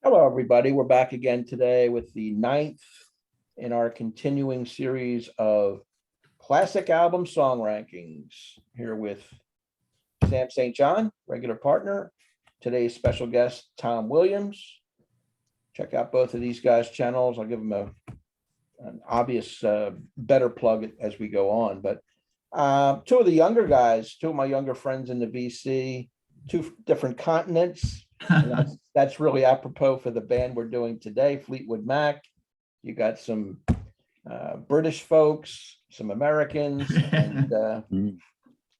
Hello, everybody. We're back again today with the ninth in our continuing series of classic album song rankings. Here with Sam St. John, regular partner. Today's special guest, Tom Williams. Check out both of these guys' channels. I'll give them an obvious better plug as we go on. But two of the younger guys, two of my younger friends in the VC, two different continents. That's really apropos for the band we're doing today, Fleetwood Mac. You got some British folks, some Americans, and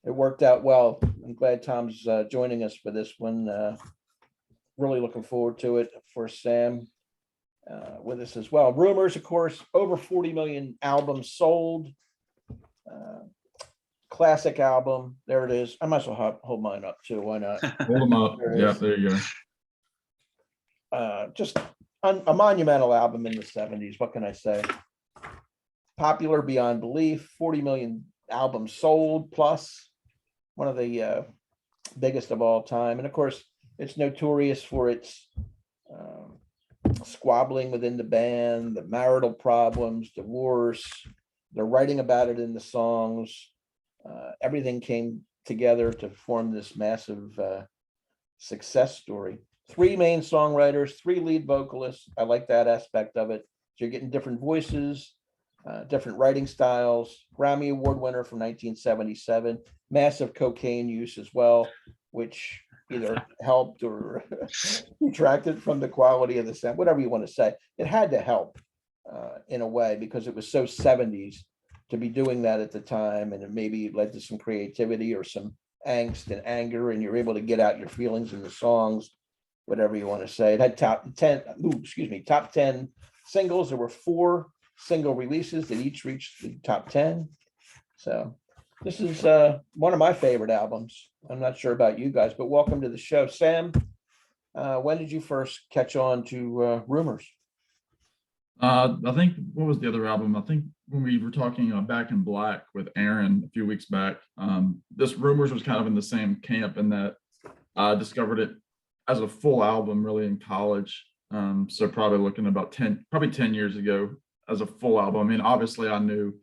it worked out well. I'm glad Tom's joining us for this one. Really looking forward to it. For Sam with us as well. Rumours, of course, over 40 million albums sold. Classic album. There it is. I might as well hold mine up too. Why not? Hold them up. Yeah, there you go. Just a monumental album in the 70s. What can I say? Popular beyond belief. 40 million albums sold plus. One of the biggest of all time. And of course, it's notorious for its squabbling within the band, the marital problems, divorce. They're writing about it in the songs. Everything came together to form this massive success story. Three main songwriters, three lead vocalists. I like that aspect of it. So you're getting different voices, different writing styles. Grammy Award winner from 1977. Massive cocaine use as well, which either helped or detracted from the quality of the sound, whatever you want to say. It had to help in a way because it was so 70s to be doing that at the time, and it maybe led to some creativity or some angst and anger, and you're able to get out your feelings in the songs, whatever you want to say. It had top 10 singles. There were 4 single releases that each reached the top 10. So this is one of my favorite albums. I'm not sure about you guys, but welcome to the show. Sam, when did you first catch on to Rumours? I think, what was the other album? I think when we were talking Back in Black with Aaron a few weeks back, this Rumours was kind of in the same camp in that I discovered it as a full album really in college. So probably looking about 10 years ago as a full album. I mean, obviously I knew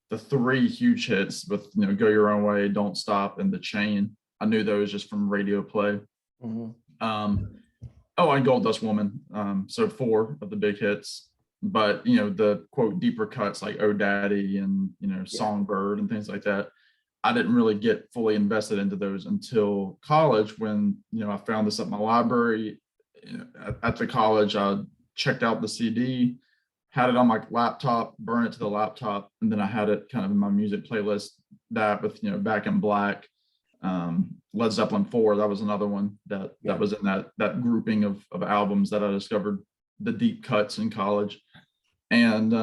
the 3 huge hits with, Go Your Own Way, Don't Stop, and The Chain. I knew those just from radio play. Mm-hmm. And Gold Dust Woman. So 4 of the big hits. But the quote deeper cuts like Oh Daddy and Songbird and things like that, I didn't really get fully invested into those until college when I found this at my library. At the college, I checked out the CD, had it on my laptop, burn it to the laptop, and then I had it kind of in my music playlist. That with Back in Black, Led Zeppelin 4. That was another one that was in that grouping of albums that I discovered the deep cuts in college. And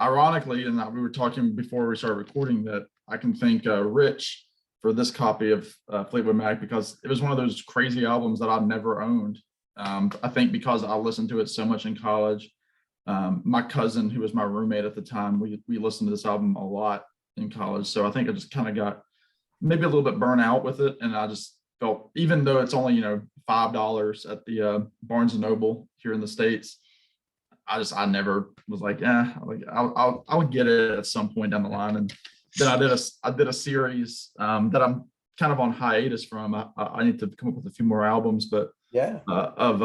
ironically, and we were talking before we started recording, that I can thank Rich for this copy of Fleetwood Mac because it was one of those crazy albums that I've never owned. I think because I listened to it so much in college. My cousin, who was my roommate at the time, we listened to this album a lot in college. So I think I just kind of got maybe a little bit burnt out with it. And I just felt, even though it's only, $5 at the Barnes and Noble here in the States, I never was like, I'll get it at some point down the line. And then I did a series that I'm kind of on hiatus from. I need to come up with a few more albums, but of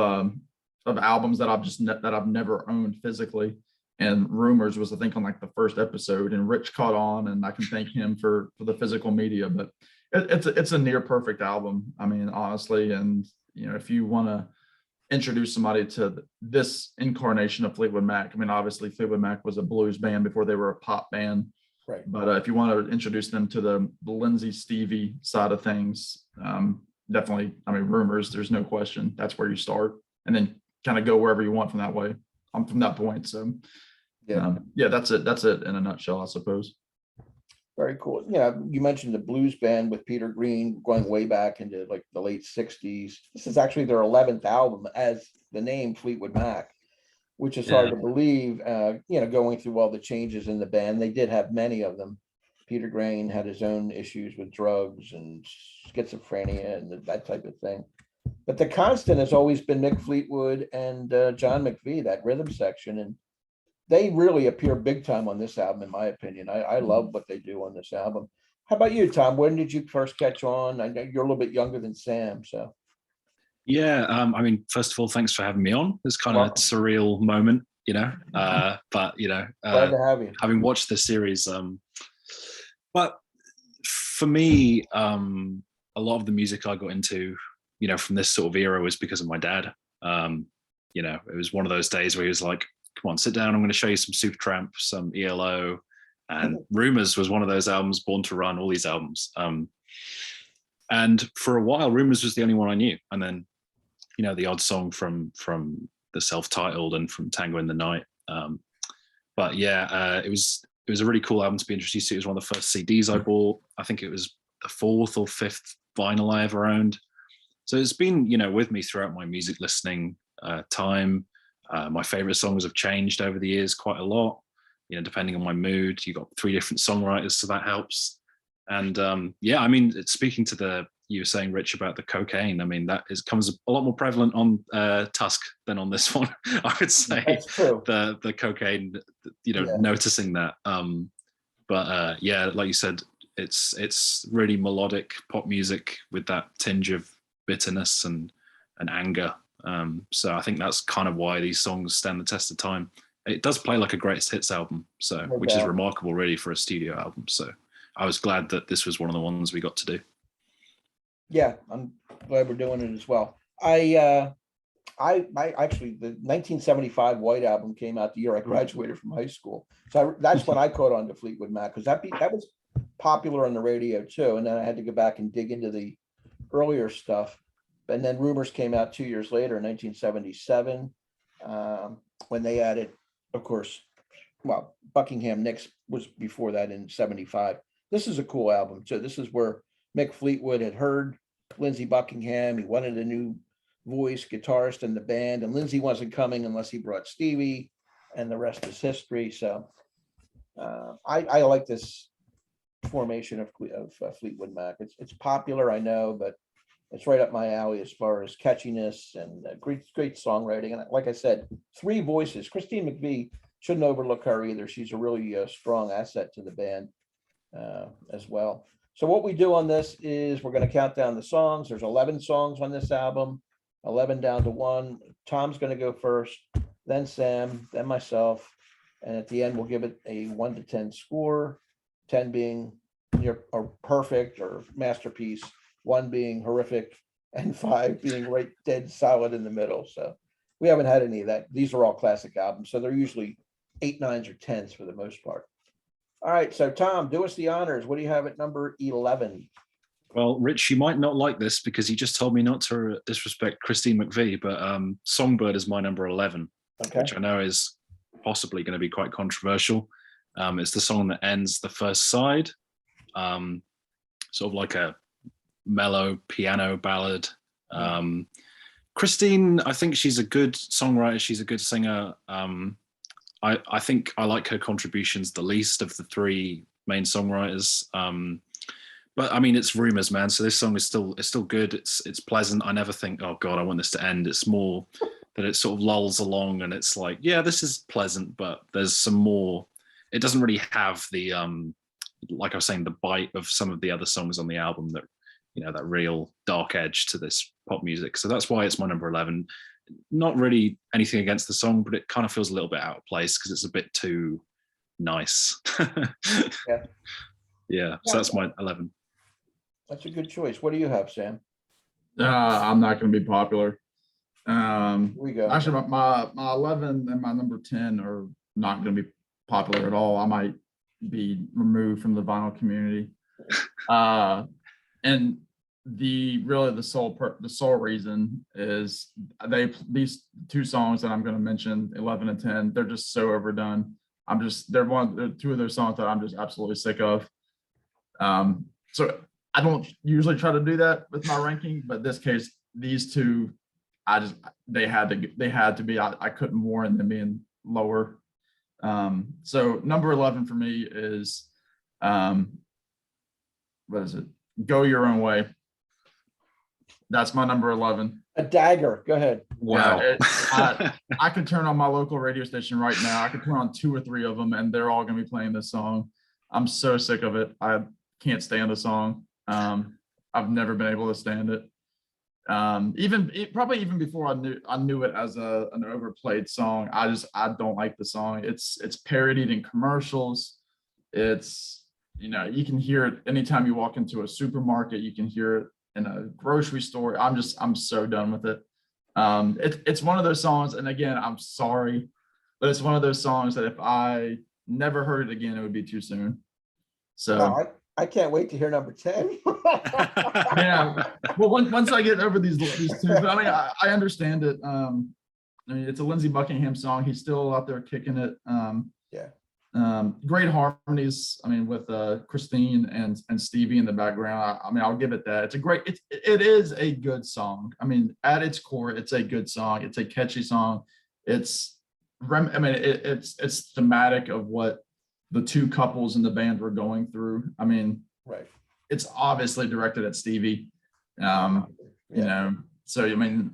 albums that I've never owned physically. And Rumours was, I think, on like the first episode, and Rich caught on, and I can thank him for the physical media. But it's a near perfect album. I mean, honestly, and if you want to introduce somebody to this incarnation of Fleetwood Mac, I mean, obviously Fleetwood Mac was a blues band before they were a pop band. Right. But if you want to introduce them to the Lindsey Stevie side of things, definitely, I mean, Rumours, there's no question. That's where you start, and then kind of go wherever you want from that way. From that point. So that's it. That's it in a nutshell, I suppose. Very cool. Yeah, you mentioned the blues band with Peter Green going way back into like the late 60s. This is actually their 11th album as the name Fleetwood Mac, which is hard to believe, going through all the changes in the band. They did have many of them. Peter Green had his own issues with drugs and schizophrenia and that type of thing. But the constant has always been Mick Fleetwood and John McVie, that rhythm section, and they really appear big time on this album, in my opinion. I love what they do on this album. How about you, Tom? When did you first catch on? I know you're a little bit younger than Sam, so. Yeah, I mean, first of all, thanks for having me on. It's kind of a Welcome. surreal moment, you know. But you know, Glad to have you. having watched this series, but for me, a lot of the music I got into, you know, from this sort of era was because of my dad. You know, it was one of those days where he was like, "Come on, sit down. I'm going to show you some Supertramp, some ELO." And Rumours was one of those albums, Born to Run, all these albums. And for a while, Rumours was the only one I knew. And then, you know, the odd song from the self-titled and from Tango in the Night. But yeah, it was a really cool album to be introduced to. It was one of the first CDs I bought. I think it was the 4th or 5th vinyl I ever owned. So it's been, you know, with me throughout my music listening time. My favorite songs have changed over the years quite a lot. You know, depending on my mood. You got 3 different songwriters, so that helps. And yeah, I mean, speaking to you were saying, Rich, about the cocaine. I mean, that comes a lot more prevalent on Tusk than on this one. I would say. That's true. The cocaine, you know, noticing that. But yeah, like you said, it's really melodic pop music with that tinge of bitterness and anger. So I think that's kind of why these songs stand the test of time. It does play like a greatest hits album, so which is remarkable really for a studio album. So I was glad that this was one of the ones we got to do. Yeah, I'm glad we're doing it as well. I actually, the 1975 White Album came out the year I graduated from high school. So that's when I caught on to Fleetwood Mac, because that was popular on the radio too. And then I had to go back and dig into the earlier stuff. And then Rumours came out 2 years later in 1977, when they added, of course, well, Buckingham Nicks was before that in 75. This is a cool album. So this is where Mick Fleetwood had heard Lindsey Buckingham. He wanted a new voice guitarist in the band, and Lindsey wasn't coming unless he brought Stevie, and the rest is history. So I like this formation of Fleetwood Mac. It's popular, I know, but it's right up my alley as far as catchiness and great songwriting. And like I said, 3 voices. Christine McVie, shouldn't overlook her either. She's a really strong asset to the band as well. So what we do on this is we're going to count down the songs. There's 11 songs on this album, 11 down to 1. Tom's going to go first, then Sam, then myself. And at the end, we'll give it a 1 to 10 score, 10 being near or perfect or masterpiece, 1 being horrific, and 5 being right dead solid in the middle. So we haven't had any of that. These are all classic albums, so they're usually 8, 9s, or 10s for the most part. All right, so Tom, do us the honors. What do you have at number 11? Well, Rich, you might not like this because you just told me not to disrespect Christine McVie, but Songbird is my number 11, which I know is possibly going to be quite controversial. It's the song that ends the first side, sort of like a mellow piano ballad. Christine, I think she's a good songwriter. She's a good singer. I think I like her contributions the least of the 3 main songwriters. But I mean, it's Rumours, man. So this song is still good. It's pleasant. I never think, oh God, I want this to end. It's more that it sort of lulls along, and it's like, yeah, this is pleasant, but there's some more. It doesn't really have the like I was saying, the bite of some of the other songs on the album that, you know, that real dark edge to this pop music. So that's why it's my number 11. Not really anything against the song, but it kind of feels a little bit out of place because it's a bit too nice. Yeah. So that's my 11. That's a good choice. What do you have, Sam? I'm not going to be popular. We go. Actually, my 11 and my number 10 are not going to be popular at all. I might be removed from the vinyl community. And the sole reason is these 2 songs that I'm going to mention, 11 and 10, they're just so overdone. They're 2 of those songs that I'm just absolutely sick of. So I don't usually try to do that with my ranking, but this case, these 2, they had to be. I couldn't warrant them being lower. So number 11 for me is what is it? Go Your Own Way. That's my number 11. A dagger. Go ahead. Wow. I could turn on my local radio station right now. I could turn on 2 or 3 of them, and they're all going to be playing this song. I'm so sick of it. I can't stand the song. I've never been able to stand it. Probably even before I knew it as an overplayed song. I don't like the song. It's parodied in commercials. It's, you can hear it anytime you walk into a supermarket. You can hear it in a grocery store. I'm so done with it. It's one of those songs, and again, I'm sorry, but it's one of those songs that if I never heard it again, it would be too soon. So Wow, I can't wait to hear number 10. yeah, well, once I get over these 2, but I mean, I understand it. I mean, it's a Lindsey Buckingham song. He's still out there kicking it. Yeah. Great harmonies. I mean, with Christine and Stevie in the background. I mean, I'll give it that. It is a good song. I mean, at its core, it's a good song. It's a catchy song. It's thematic of what the 2 couples in the band were going through. I mean, Right. it's obviously directed at Stevie. Yeah. So I mean,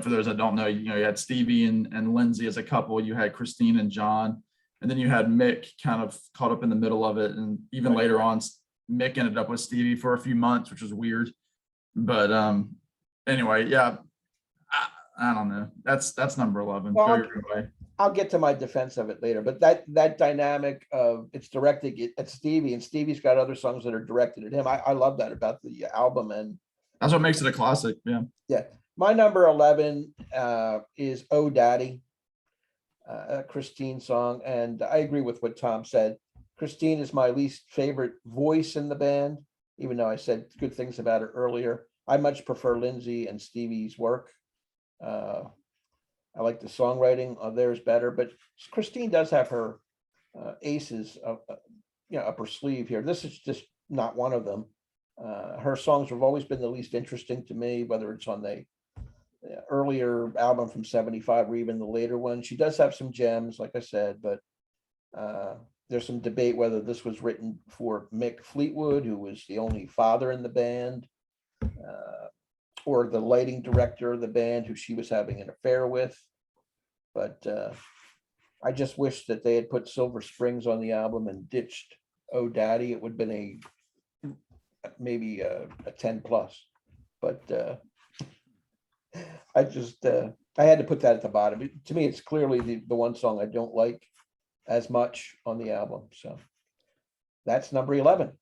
for those that don't know, you had Stevie and Lindsey as a couple. You had Christine and John. And then you had Mick kind of caught up in the middle of it. And even later on, Mick ended up with Stevie for a few months, which was weird. But anyway, yeah, I don't know. That's number 11. Well, Go your way. I'll get to my defense of it later, but that dynamic of it's directed at Stevie, and Stevie's got other songs that are directed at him. I love that about the album, and That's what makes it a classic. Yeah. yeah. My number 11 is "Oh Daddy," a Christine song, and I agree with what Tom said. Christine is my least favorite voice in the band, even though I said good things about her earlier. I much prefer Lindsey and Stevie's work. I like the songwriting of theirs better, but Christine does have her aces up her sleeve here. This is just not one of them. Her songs have always been the least interesting to me, whether it's on the earlier album from '75 or even the later one. She does have some gems, like I said, but there's some debate whether this was written for Mick Fleetwood, who was the only father in the band, or the lighting director of the band, who she was having an affair with. But I just wish that they had put Silver Springs on the album and ditched "Oh Daddy." It would have been maybe a 10 plus. But I had to put that at the bottom. To me, it's clearly the one song I don't like as much on the album. So that's number 11.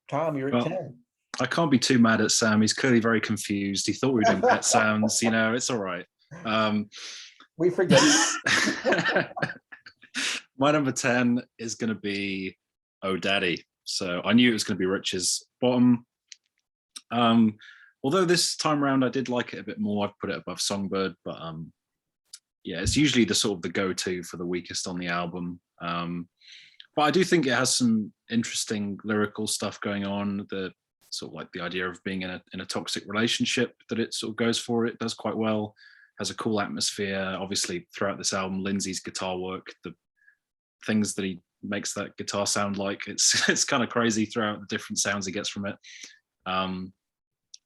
Tom, you're at 10. I can't be too mad at Sam. He's clearly very confused. He thought we were doing Pet Sounds. It's all right. We forget. My number 10 is going to be "Oh Daddy." So I knew it was going to be Rich's bottom. Although this time around I did like it a bit more. I've put it above Songbird, but yeah, it's usually the sort of the go-to for the weakest on the album. But I do think it has some interesting lyrical stuff going on. The sort of like the idea of being in a toxic relationship that it sort of goes for. It does quite well. Has a cool atmosphere. Obviously, throughout this album, Lindsey's guitar work, the things that he makes that guitar sound like, it's kind of crazy throughout the different sounds he gets from it.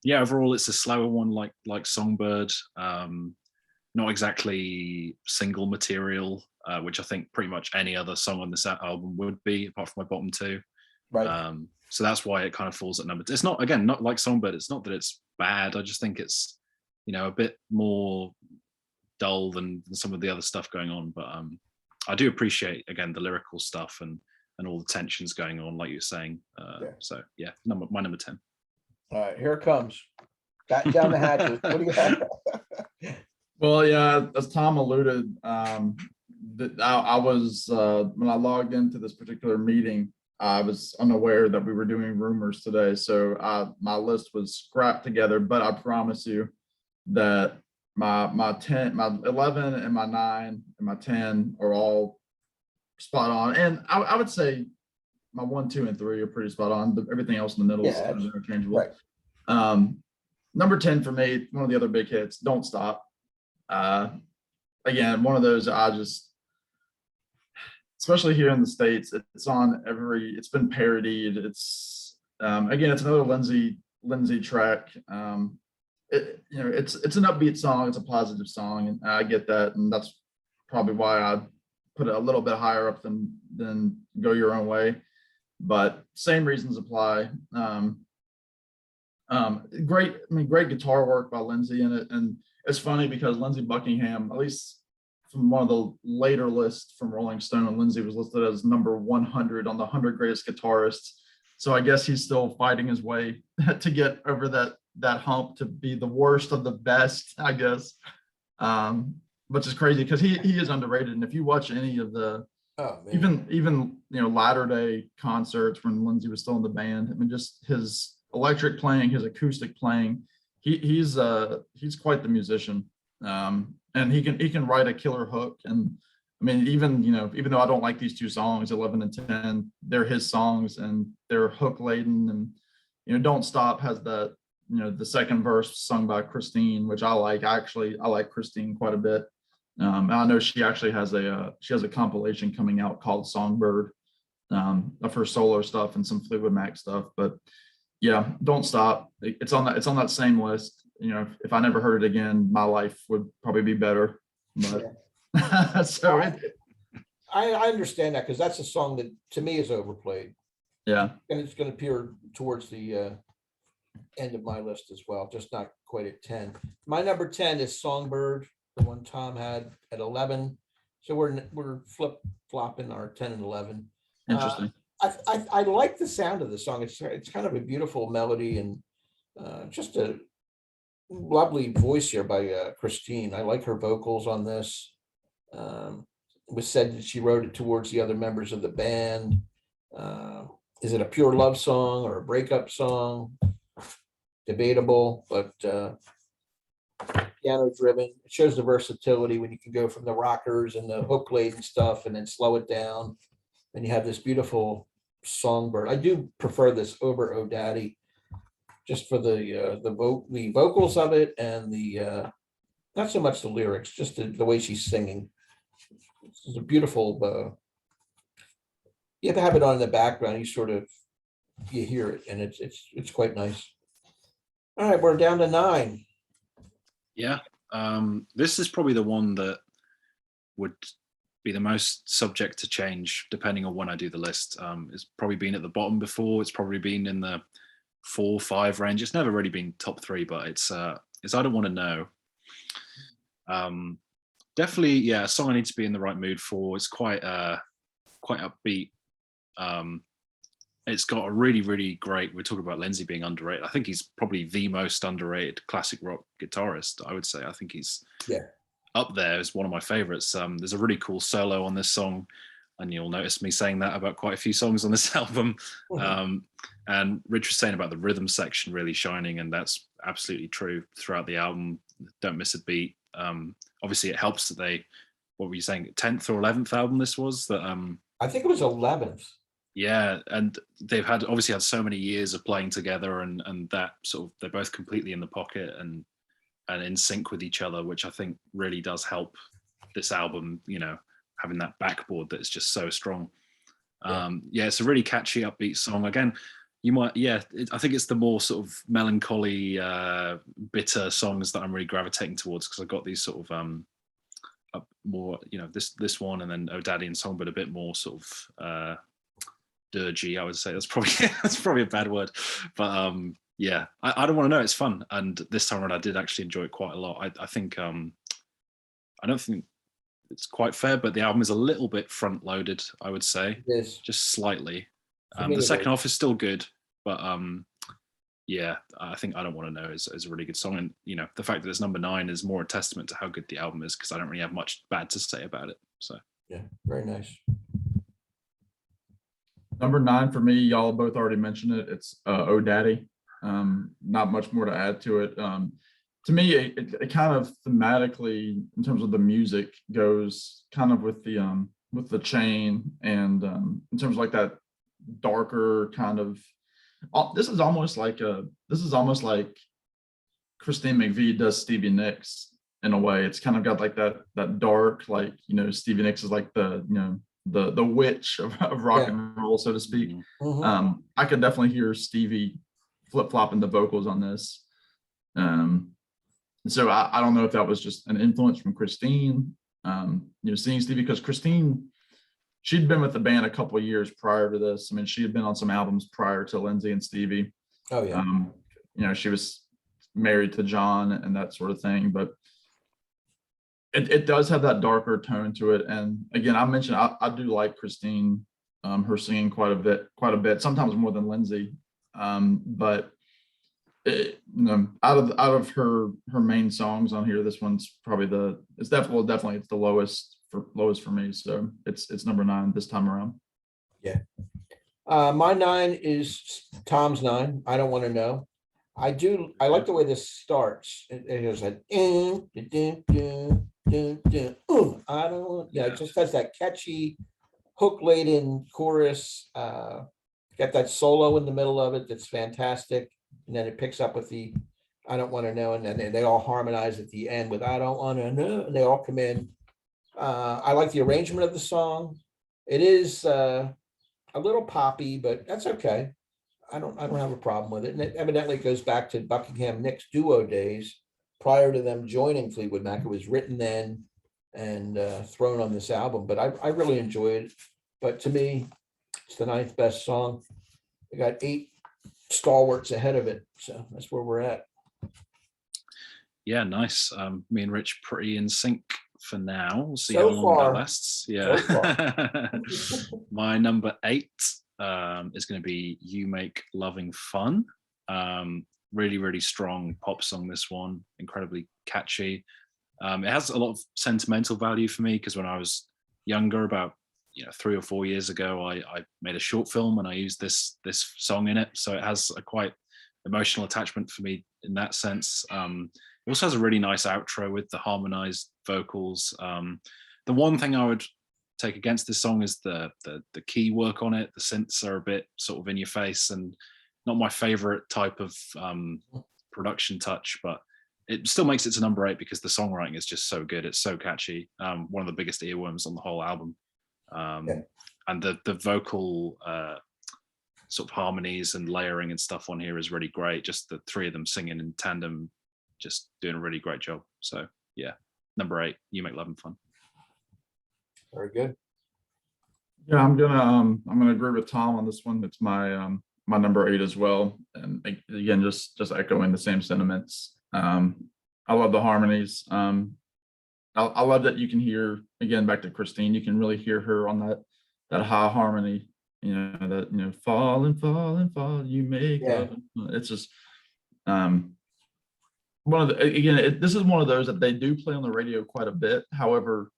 Yeah, overall, it's a slower one, like Songbird. Not exactly single material, which I think pretty much any other song on this album would be, apart from my bottom 2. Right. So that's why it kind of falls at number 2. It's not, again, not like Songbird. It's not that it's bad. I just think it's, a bit more dull than some of the other stuff going on. But I do appreciate, again, the lyrical stuff and all the tensions going on, like you were saying. So yeah, my number 10. All right, here it comes. Back down the hatches. What do you have? Well, yeah, as Tom alluded, I was when I logged into this particular meeting, I was unaware that we were doing Rumours today, so my list was scrapped together. But I promise you that my 11 and my 9 and my 10 are all spot on, and I would say my 1, 2, and 3 are pretty spot on. Everything else in the middle is kind of interchangeable. Right. Number 10 for me, one of the other big hits, "Don't Stop." Again, one of those especially here in the States, it's been parodied. It's again, it's another Lindsey track. it's an upbeat song, it's a positive song, and I get that, and that's probably why I put it a little bit higher up than Go Your Own Way. But same reasons apply. Great guitar work by Lindsey in it, and it's funny because Lindsey Buckingham, at least from one of the later lists from Rolling Stone, and Lindsey was listed as number 100 on the 100 greatest guitarists. So I guess he's still fighting his way to get over that hump to be the worst of the best, I guess. Which is crazy because he is underrated, and if you watch any of the even latter day concerts when Lindsey was still in the band, I mean, just his electric playing, his acoustic playing, he's quite the musician, and he can write a killer hook. And I mean, even though I don't like these two songs, 11 and 10, they're his songs and they're hook laden. And Don't Stop has that, the second verse sung by Christine, which I like. I like Christine quite a bit. And I know she actually has a compilation coming out called Songbird, of her solo stuff and some Fleetwood Mac stuff. But yeah, Don't Stop. It's on that same list. If I never heard it again, my life would probably be better. But so I understand that, because that's a song that to me is overplayed. Yeah, and it's going to appear towards the end of my list as well, just not quite at 10. My number 10 is Songbird, the one Tom had at 11. So we're flip-flopping our 10 and 11. interesting. I like the sound of the song. It's kind of a beautiful melody, and just a lovely voice here by Christine. I like her vocals on this. It was said that she wrote it towards the other members of the band. Is it a pure love song or a breakup song? Debatable, but piano driven. It shows the versatility when you can go from the rockers and the hook laden stuff and then slow it down. And you have this beautiful Songbird. I do prefer this over Oh Daddy, just for the vocals of it, and the not so much the lyrics, just the way she's singing. This is a beautiful. You have to have it on in the background. You hear it, and it's quite nice. All right, we're down to 9. Yeah, this is probably the one that would be the most subject to change depending on when I do the list. It's probably been at the bottom before. It's probably been in the 4, 5 range. It's never really been top 3, but it's I Don't Want to Know. Definitely, yeah, a song I need to be in the right mood for. It's quite upbeat. It's got a really, really great, we're talking about Lindsey being underrated. I think he's probably the most underrated classic rock guitarist, I would say. I think he's up there as one of my favorites. There's a really cool solo on this song, and you'll notice me saying that about quite a few songs on this album. And Rich was saying about the rhythm section really shining, and that's absolutely true throughout the album. Don't miss a beat. Obviously it helps that what were you saying, 10th or 11th album this was? That I think it was 11th. Yeah, and they've obviously had so many years of playing together, and that sort of, they're both completely in the pocket and in sync with each other, which I think really does help this album, having that backboard that is just so strong. Yeah, it's a really catchy, upbeat song. Again, I think it's the more sort of melancholy, bitter songs that I'm really gravitating towards, because I've got these sort of more, this one, and then Oh Daddy and Songbird a bit more sort of dirgy, I would say. That's probably a bad word, but yeah, I Don't Want to Know. It's fun, and this time around I did actually enjoy it quite a lot. I think I don't think it's quite fair, but the album is a little bit front loaded, I would say. It is. Just slightly. For me, The it second is. half is still good, but yeah, I think I Don't Want to Know is a really good song, and the fact that it's number 9 is more a testament to how good the album is, because I don't really have much bad to say about it. So Yeah, very nice. Number 9 for me, y'all both already mentioned it. It's Oh Daddy. Not much more to add to it. To me, it kind of thematically, in terms of the music, goes kind of with the chain, and in terms of like that darker kind of. This is almost like Christine McVie does Stevie Nicks in a way. It's kind of got like that dark, like Stevie Nicks is like the witch of rock and roll, so to speak. I could definitely hear Stevie flip-flopping the vocals on this. So I don't know if that was just an influence from Christine, seeing Stevie, because Christine, she'd been with the band a couple of years prior to this. I mean, she had been on some albums prior to Lindsey and Stevie. Oh, yeah. She was married to John and that sort of thing, but it does have that darker tone to it. And again, I mentioned I do like Christine, her singing quite a bit, sometimes more than Lindsey. But out of her main songs on here, this one's probably it's definitely it's the lowest for me. So it's number 9 this time around. Yeah. My 9 is Tom's 9. I don't want to know. I like the way this starts. It has that I don't, it just has that catchy hook laden chorus. Got that solo in the middle of it that's fantastic. And then it picks up with the I don't want to know, and then they all harmonize at the end with I don't want to know, and they all come in. I like the arrangement of the song. It is a little poppy, but that's okay. I don't have a problem with it. And it evidently goes back to Buckingham Nick's duo days prior to them joining Fleetwood Mac. It was written then and thrown on this album, but I really enjoyed it. But to me, it's the 9th best song. I got 8 stalwarts ahead of it, so that's where we're at. Yeah, nice. Me and Rich pretty in sync for now. We'll see So how long far. that lasts. Yeah. My number 8 is going to be You Make Loving Fun. Really, really strong pop song, this one. Incredibly catchy. It has a lot of sentimental value for me because when I was younger, about 3 or 4 years ago, I made a short film and I used this song in it. So it has a quite emotional attachment for me in that sense. It also has a really nice outro with the harmonized vocals. The one thing I would take against this song is the key work on it. The synths are a bit sort of in your face and not my favorite type of production touch, but it still makes it to number 8 because the songwriting is just so good. It's so catchy. One of the biggest earworms on the whole album. And the vocal sort of harmonies and layering and stuff on here is really great. Just the 3 of them singing in tandem, just doing a really great job. So yeah, number 8, You Make Loving Fun. Very good. Yeah, I'm gonna agree with Tom on this one. It's my my number 8 as well. And again, just echoing the same sentiments. I love the harmonies. I love that you can hear, again, back to Christine, you can really hear her on that high harmony, fall and fall and fall, you make love. It's just one of the, again, this is one of those that they do play on the radio quite a bit. However,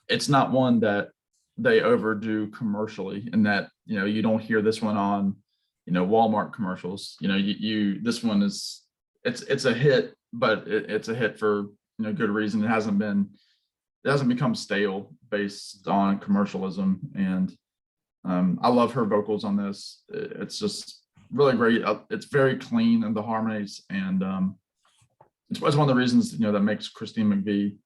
it's not one that they overdo commercially, in that, you don't hear this one on, Walmart commercials. This one is, it's a hit, but it's a hit for good reason. It hasn't become stale based on commercialism. And I love her vocals on this. It's just really great. It's very clean in the harmonies, and it's one of the reasons that makes Christine McVie,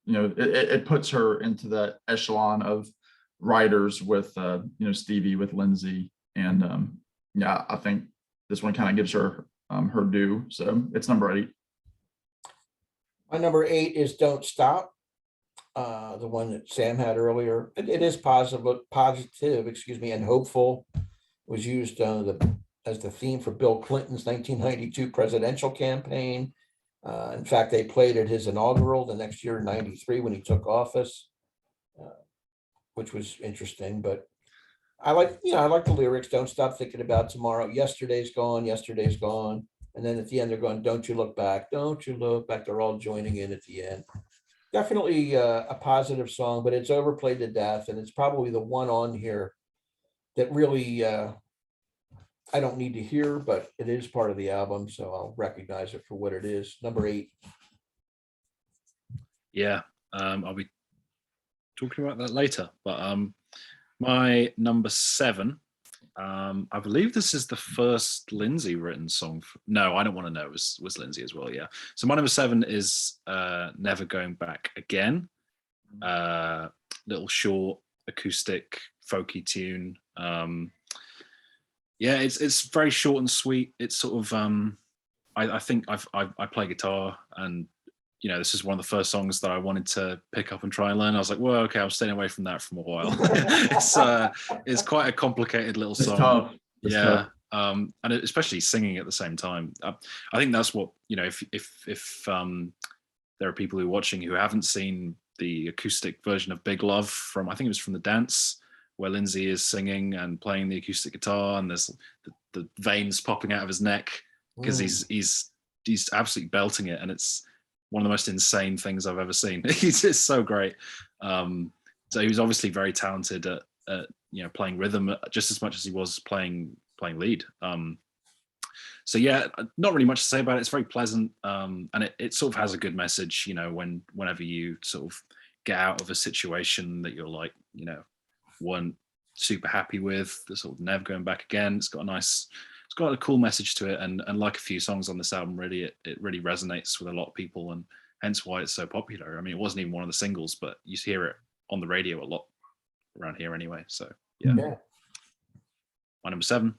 it puts her into that echelon of writers with Stevie, with Lindsey, and I think this one kind of gives her her due. So it's number 8. My number 8 is Don't Stop, the one that Sam had earlier. It is positive, and hopeful. It was used as the theme for Bill Clinton's 1992 presidential campaign. In fact, they played at his inaugural the next year in 93 when he took office, which was interesting. But I like the lyrics. Don't stop thinking about tomorrow. Yesterday's gone. Yesterday's gone. And then at the end, they're going, don't you look back. Don't you look back. They're all joining in at the end. Definitely a positive song, but it's overplayed to death. And it's probably the one on here that really I don't need to hear, but it is part of the album. So I'll recognize it for what it is. Number 8. Yeah, I'll be talking about that later. But my number 7, I believe this is the first Lindsey written song. No, I Don't Want to Know was Lindsey as well. Yeah. So my number 7 is Never Going Back Again. Little short acoustic folky tune. Yeah, it's very short and sweet. It's sort of I think I play guitar, and you know, this is one of the first songs that I wanted to pick up and try and learn. I was like, well, okay, I'm staying away from that for a while. It's quite a complicated little It's song. tough. It's Yeah. tough. And especially singing at the same time. I think that's what, you know, if there are people who are watching who haven't seen the acoustic version of Big Love from, I think it was from The Dance, where Lindsey is singing and playing the acoustic guitar, and there's the veins popping out of his neck because he's absolutely belting it, and it's one of the most insane things I've ever seen. He's just so great. So he was obviously very talented at you know, playing rhythm just as much as he was playing lead. So yeah, not really much to say about it. It's very pleasant, and it sort of has a good message, you know, whenever you sort of get out of a situation that you're like, you know, weren't super happy with, the sort of never going back again. It's got a cool message to it, and like a few songs on this album, really it really resonates with a lot of people, and hence why it's so popular. I mean, it wasn't even one of the singles, but you hear it on the radio a lot around here anyway. So yeah. My number 7.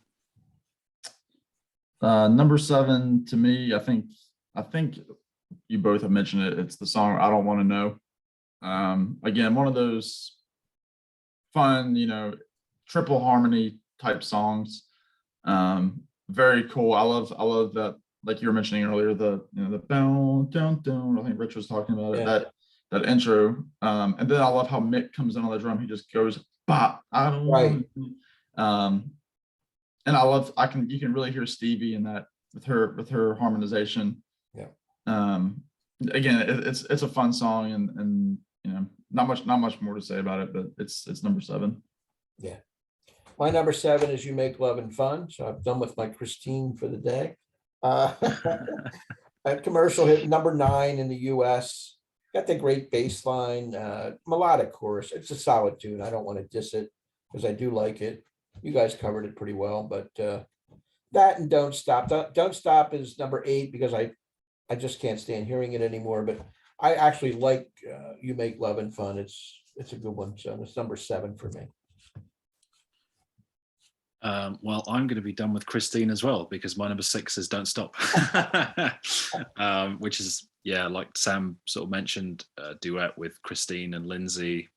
Number 7 to me, I think you both have mentioned it. It's the song I Don't Want to Know. Again, one of those fun, you know, triple harmony type songs. Very cool. I love that, like you were mentioning earlier, the, you know, the down down down. I think Rich was talking about it. That intro. And then I love how Mick comes in on the drum. He just goes, "Bop, I don't want to." And you can really hear Stevie in that with her harmonization. Again, it's a fun song, and you know, not much more to say about it, but it's number 7. Yeah. My number 7 is You Make Love and Fun. So I'm done with my Christine for the day. A commercial hit, number 9 in the US. Got the great bass line, melodic chorus. It's a solid tune. I don't want to diss it because I do like it. You guys covered it pretty well, but that and Don't Stop. Don't Stop is number 8 because I just can't stand hearing it anymore. But I actually like You Make Love and Fun. It's a good one. So it's number 7 for me. Well, I'm going to be done with Christine as well, because my number 6 is Don't Stop, which is, yeah, like Sam sort of mentioned, a duet with Christine and Lindsey.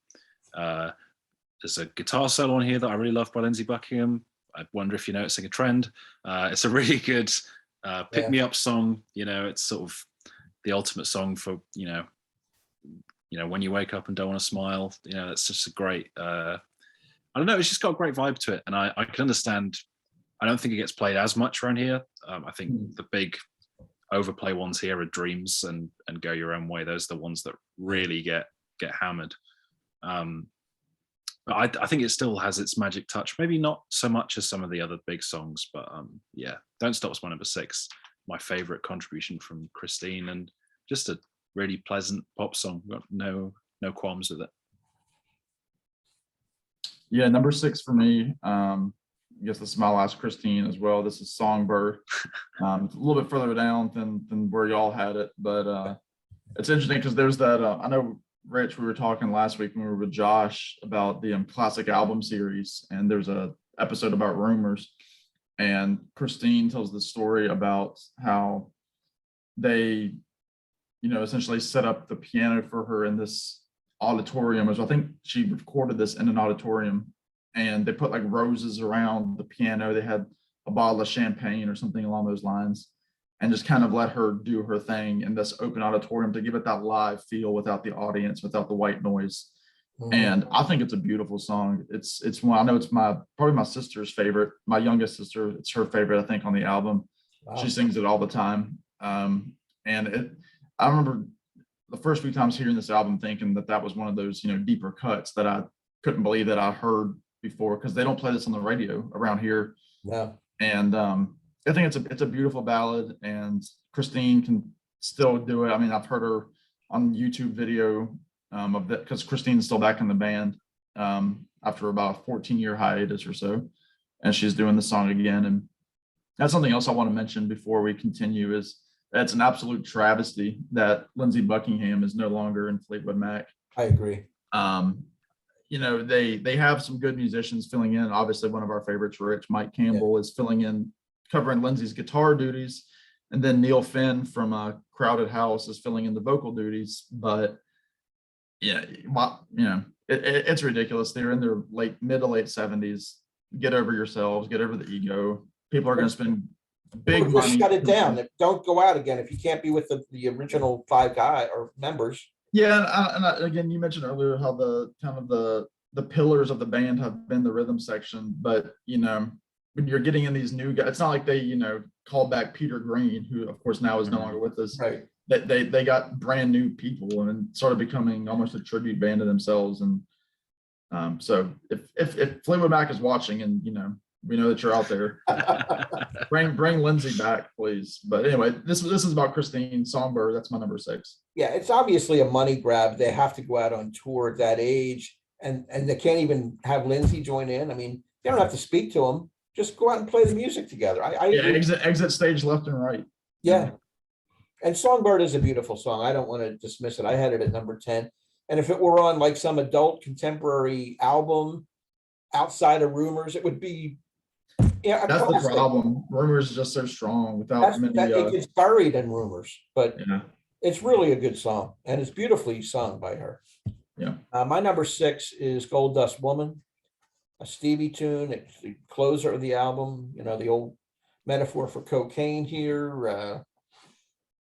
There's a guitar solo on here that I really love by Lindsey Buckingham. I wonder if you're noticing a trend. It's a really good pick-me-up song. You know, it's sort of the ultimate song for, you know, when you wake up and don't want to smile. You know, it's just a great, I don't know, it's just got a great vibe to it. And I can understand, I don't think it gets played as much around here. I think the big overplay ones here are Dreams and Go Your Own Way. Those are the ones that really get hammered. But I think it still has its magic touch. Maybe not so much as some of the other big songs, but yeah, Don't Stop's my number 6. My favorite contribution from Christine, and just a really pleasant pop song. Got no qualms with it. Yeah, number 6 for me. I guess this is my last Christine as well. This is Songbird. It's a little bit further down than where y'all had it, but it's interesting because there's that. I know, Rich, we were talking last week when we were with Josh about the classic album series, and there's a episode about Rumours, and Christine tells the story about how they, you know, essentially set up the piano for her in this auditorium. I think she recorded this in an auditorium, and they put like roses around the piano. They had a bottle of champagne or something along those lines, and just kind of let her do her thing in this open auditorium to give it that live feel without the audience, without the white noise. And I think it's a beautiful song. It's one, I know it's probably my sister's favorite, my youngest sister. It's her favorite, I think, on the album. Wow. She sings it all the time. And I remember the first few times hearing this album thinking that was one of those, you know, deeper cuts that I couldn't believe that I heard before, because they don't play this on the radio around here. Yeah. And I think it's a beautiful ballad, and Christine can still do it. I mean, I've heard her on YouTube video of that, because Christine's still back in the band after about a 14-year hiatus or so, and she's doing the song again. And that's something else I want to mention before we continue, is that's an absolute travesty that Lindsey Buckingham is no longer in Fleetwood Mac. I agree. You know, they have some good musicians filling in. Obviously, one of our favorites, Rich, Mike Campbell, is filling in, covering Lindsey's guitar duties. And then Neil Finn from crowded house is filling in the vocal duties, but yeah, well, you know, it's ridiculous. They're in their mid to late 70s. Get over yourselves, get over the ego. People are going to spend big Or just money. shut it down. Don't go out again if you can't be with the original 5 guy or members. Yeah, again, you mentioned earlier how the kind of the pillars of the band have been the rhythm section, but you know, when you're getting in these new guys, it's not like they, you know, called back Peter Green, who of course now is no longer with us. Right. They got brand new people and started becoming almost a tribute band to themselves. And so if Fleetwood Mac is watching, and you know, we know that you're out there, bring Lindsey back, please. But anyway, this is about Christine Songbird. That's my number 6. Yeah, it's obviously a money grab. They have to go out on tour at that age, and they can't even have Lindsey join in. I mean, you don't have to speak to them. Just go out and play the music together. Yeah, exit stage left and right. Yeah. And Songbird is a beautiful song. I don't want to dismiss it. I had it at number 10. And if it were on like some adult contemporary album outside of Rumours, it would be, yeah. That's the problem. Rumours is just so strong without it gets buried in Rumours, but yeah. It's really a good song, and it's beautifully sung by her. Yeah. My number 6 is Gold Dust Woman, a Stevie tune. It's the closer of the album. You know, the old metaphor for cocaine here.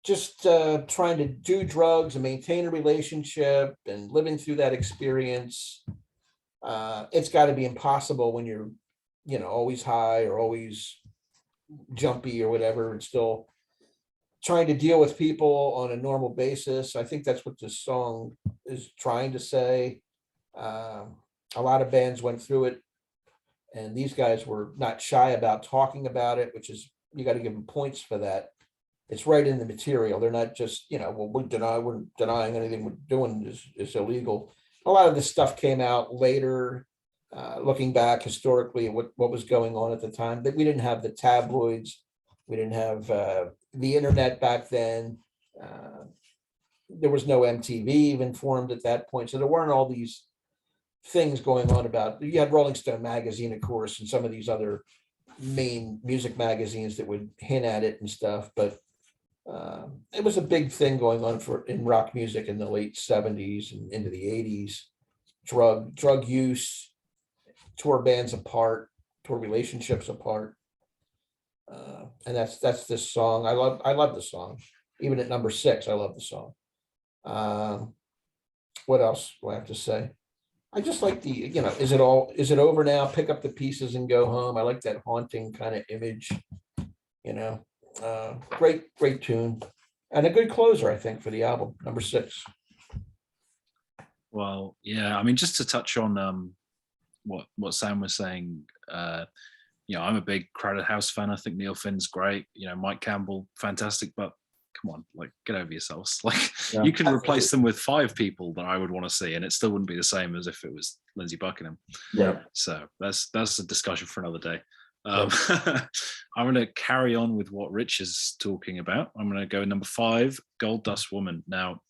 Just trying to do drugs and maintain a relationship and living through that experience. It's got to be impossible when you're, you know, always high or always jumpy or whatever, and still trying to deal with people on a normal basis. I think that's what this song is trying to say. A lot of bands went through it, and these guys were not shy about talking about it, which is, you got to give them points for that. It's right in the material. They're not just, you know, well, we're denying anything we're doing is illegal. A lot of this stuff came out later, looking back historically at what was going on at the time. That we didn't have the tabloids, we didn't have the internet back then. There was no MTV even formed at that point, so there weren't all these things going on about. You had Rolling Stone magazine, of course, and some of these other main music magazines that would hint at it and stuff, but it was a big thing going on in rock music in the late 70s and into the 80s. Drug use, tore bands apart, tore relationships apart, and that's this song. I love the song. Even at number 6, I love the song. What else do I have to say? I just like the, you know, is it over now? Pick up the pieces and go home. I like that haunting kind of image, you know. Great tune, and a good closer, I think, for the album, number 6. Well, yeah, I mean, just to touch on what Sam was saying, you know, I'm a big Crowded House fan. I think Neil Finn's great. You know, Mike Campbell, fantastic, but come on, like, get over yourselves. Like, Yeah, you can replace them with 5 people that I would want to see, and it still wouldn't be the same as if it was Lindsey Buckingham. Yeah. So that's a discussion for another day. I'm going to carry on with what Rich is talking about. I'm going to go number 5, Gold Dust Woman. Now,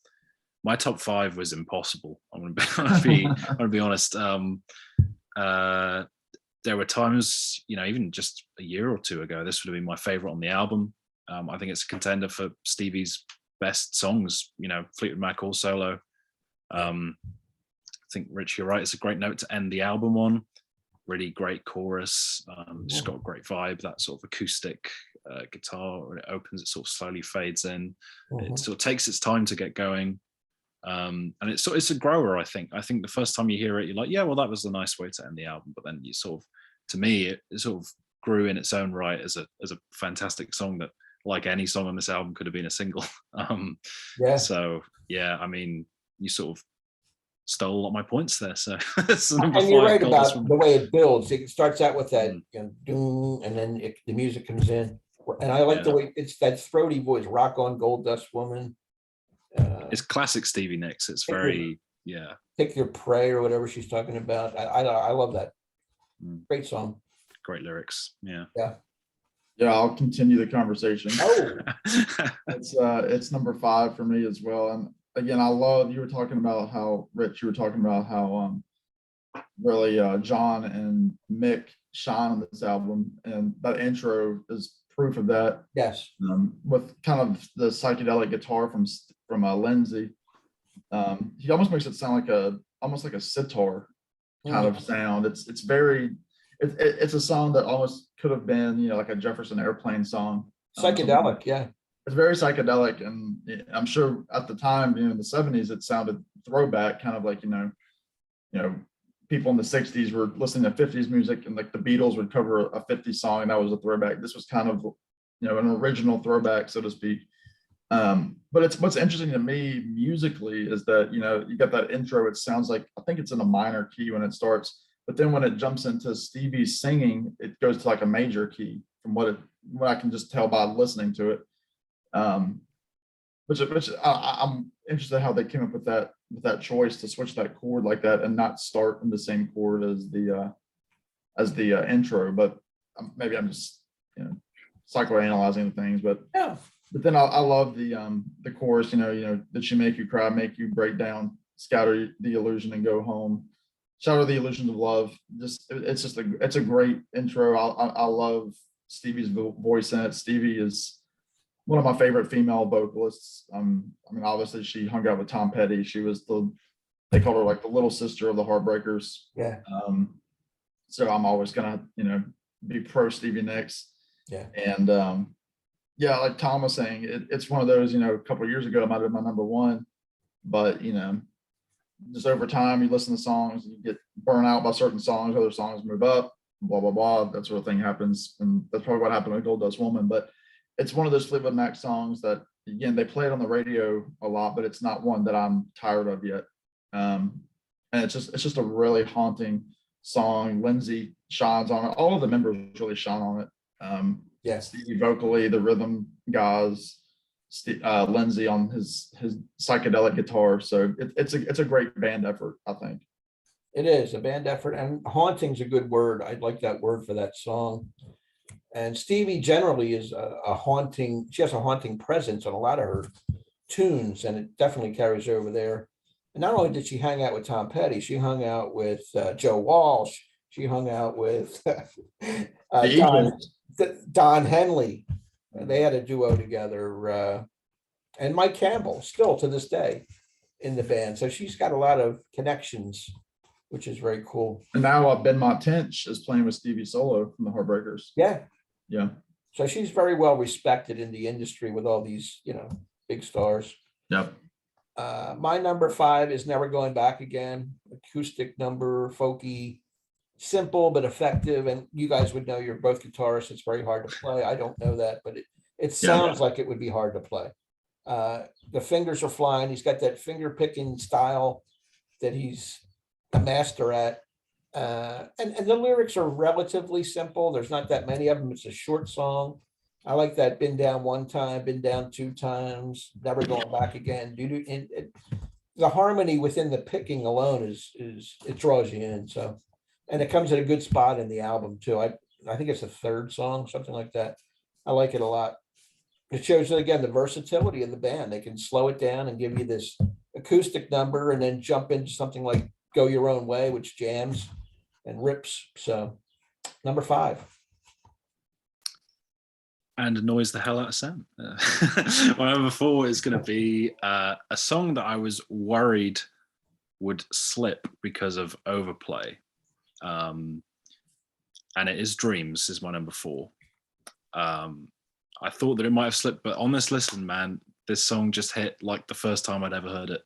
my top 5 was impossible. I'm going to be honest. There were times, you know, even just a year or 2 ago, this would have been my favorite on the album. I think it's a contender for Stevie's best songs, you know, Fleetwood Mac all solo. I think, Rich, you're right. It's a great note to end the album on. Really great chorus. Just got a great vibe, that sort of acoustic guitar. When it opens, it sort of slowly fades in. It sort of takes its time to get going. And it's a grower, I think. I think the first time you hear it, you're like, yeah, well, that was a nice way to end the album. But then you sort of, to me, it sort of grew in its own right as a fantastic song that, like any song on this album, could have been a single. So yeah, I mean, you sort of stole a lot of my points there. So and you're right about the way it builds. It starts out with that, you know, doom, and then the music comes in. And I like the way it's that throaty voice, Rock On Gold Dust Woman. It's classic Stevie Nicks. It's very, Take Your Prey or whatever she's talking about. I love that. Great song. Great lyrics. Yeah. Yeah, I'll continue the conversation. Oh, It's number 5 for me as well. And again, I love, you were talking about how, Rich, you were talking about how really John and Mick shine on this album, and that intro is proof of that. Yes. With kind of the psychedelic guitar from Lindsey. He almost makes it sound like almost like a sitar kind of sound. It's very, it's a song that almost could have been, you know, like a Jefferson Airplane song. Psychedelic, yeah. It's very psychedelic, and I'm sure at the time, you know, in the 70s, it sounded throwback, kind of like, you know, people in the 60s were listening to 50s music, and like the Beatles would cover a 50s song, and that was a throwback. This was kind of, you know, an original throwback, so to speak. But it's what's interesting to me musically is that, you know, you got that intro, it sounds like, I think it's in a minor key when it starts, but then when it jumps into Stevie singing, it goes to like a major key from what I can just tell by listening to it. Which I'm interested how they came up with that choice to switch that chord like that and not start in the same chord as the intro. But maybe I'm just, you know, psychoanalyzing things. But Yeah. But then I love the chorus. You know, did she make you cry, make you break down, scatter the illusion and go home, shatter the illusions of love. It's a great intro. I love Stevie's voice in it. Stevie is one of my favorite female vocalists. I mean, obviously she hung out with Tom Petty. She was they called her like the little sister of the Heartbreakers. Yeah. So I'm always gonna, you know, be pro Stevie Nicks. Yeah. And yeah, like Tom was saying, it's one of those, you know, a couple of years ago, it might have been my number one, but, you know, just over time, you listen to songs, you get burnt out by certain songs, other songs move up, blah, blah, blah, that sort of thing happens. And that's probably what happened with Gold Dust Woman. But it's one of those Fleetwood Mac songs that, again, they play it on the radio a lot, but it's not one that I'm tired of yet. And it's just a really haunting song. Lindsey shines on it. All of the members really shine on it. Yes. Stevie vocally, the rhythm guys, Lindsey on his psychedelic guitar. So it's a great band effort, I think. It is a band effort, and haunting's a good word. I'd like that word for that song. And Stevie generally is a haunting. She has a haunting presence on a lot of her tunes, and it definitely carries over there. And not only did she hang out with Tom Petty, she hung out with Joe Walsh. She hung out with Don Henley. They had a duo together, and Mike Campbell, still to this day, in the band. So she's got a lot of connections, which is very cool. And now Ben Mott Tench is playing with Stevie solo from the Heartbreakers. Yeah. Yeah. So she's very well respected in the industry with all these, you know, big stars. Yep. My number 5 is Never Going Back Again. Acoustic number, folky, simple but effective. And you guys would know, you're both guitarists. It's very hard to play. I don't know that, but it sounds like it would be hard to play. The fingers are flying. He's got that finger picking style that he's a master at. And the lyrics are relatively simple. There's not that many of them. It's a short song. I like that. Been down one time, been down 2 times, never going back again. The harmony within the picking alone is it draws you in. So, and it comes at a good spot in the album too. I think it's the 3rd song, something like that. I like it a lot. It shows, again, the versatility of the band. They can slow it down and give you this acoustic number and then jump into something like Go Your Own Way, which jams and rips. So number 5. And annoys the hell out of Sam. My number 4 is going to be a song that I was worried would slip because of overplay. And it is Dreams is my number 4. I thought that it might have slipped, but on this listen, man, this song just hit like the first time I'd ever heard it.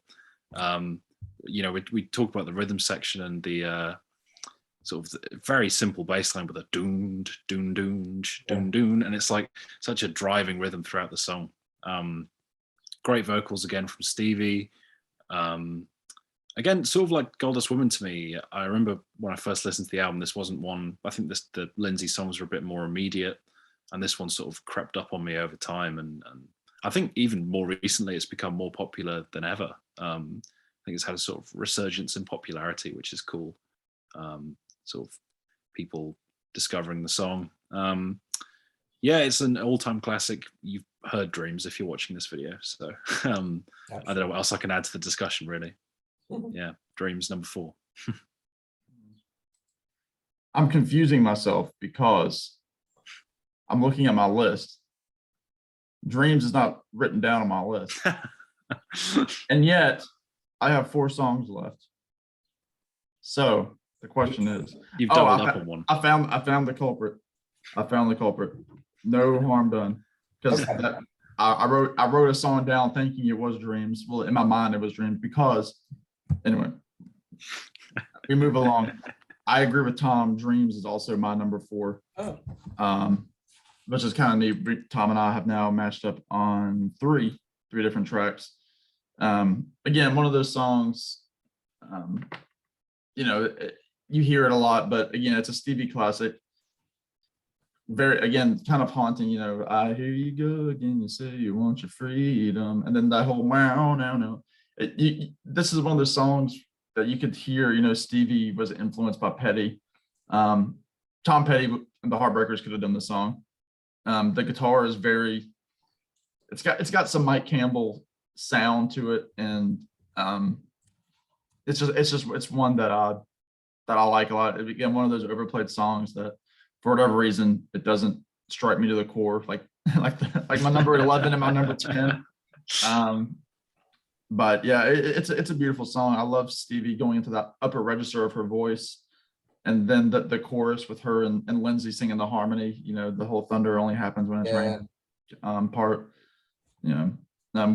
You know, we talked about the rhythm section and the sort of very simple bass line with a doon, doon, doon, doon, doon, and it's like such a driving rhythm throughout the song. Great vocals again from Stevie. Again, sort of like Gold Dust Woman to me. I remember when I first listened to the album, this wasn't one. I think the Lindsey songs were a bit more immediate, and this one sort of crept up on me over time. And I think even more recently, it's become more popular than ever. I think it's had a sort of resurgence in popularity, which is cool. Sort of people discovering the song. Yeah, it's an all-time classic. You've heard Dreams if you're watching this video. So I don't know what else I can add to the discussion, really. Yeah, Dreams number 4. I'm confusing myself because I'm looking at my list. Dreams is not written down on my list. And yet I have 4 songs left. So the question is, You've doubled up on one. I found the culprit. I found the culprit. No harm done. Because Okay. I wrote a song down thinking it was Dreams. Well, in my mind it was Dreams because anyway, we move along. I agree with Tom. Dreams is also my number 4. Oh. Which is kind of neat. Tom and I have now matched up on three different tracks. Again, one of those songs, you know, you hear it a lot, but again, it's a Stevie classic. Very, again, kind of haunting, you know, I hear you go again, you say you want your freedom. And then that whole wow, no. This is one of those songs that you could hear, you know, Stevie was influenced by Petty. Tom Petty and the Heartbreakers could have done the song. The guitar is very, it's got some Mike Campbell sound to it, and it's one that I like a lot. Again, one of those overplayed songs that for whatever reason it doesn't strike me to the core, like my number 11 and my number 10. But yeah, it's a beautiful song. I love Stevie going into that upper register of her voice. And then the chorus with her and Lindsey singing the harmony, you know, the whole thunder only happens when it's raining part, you know,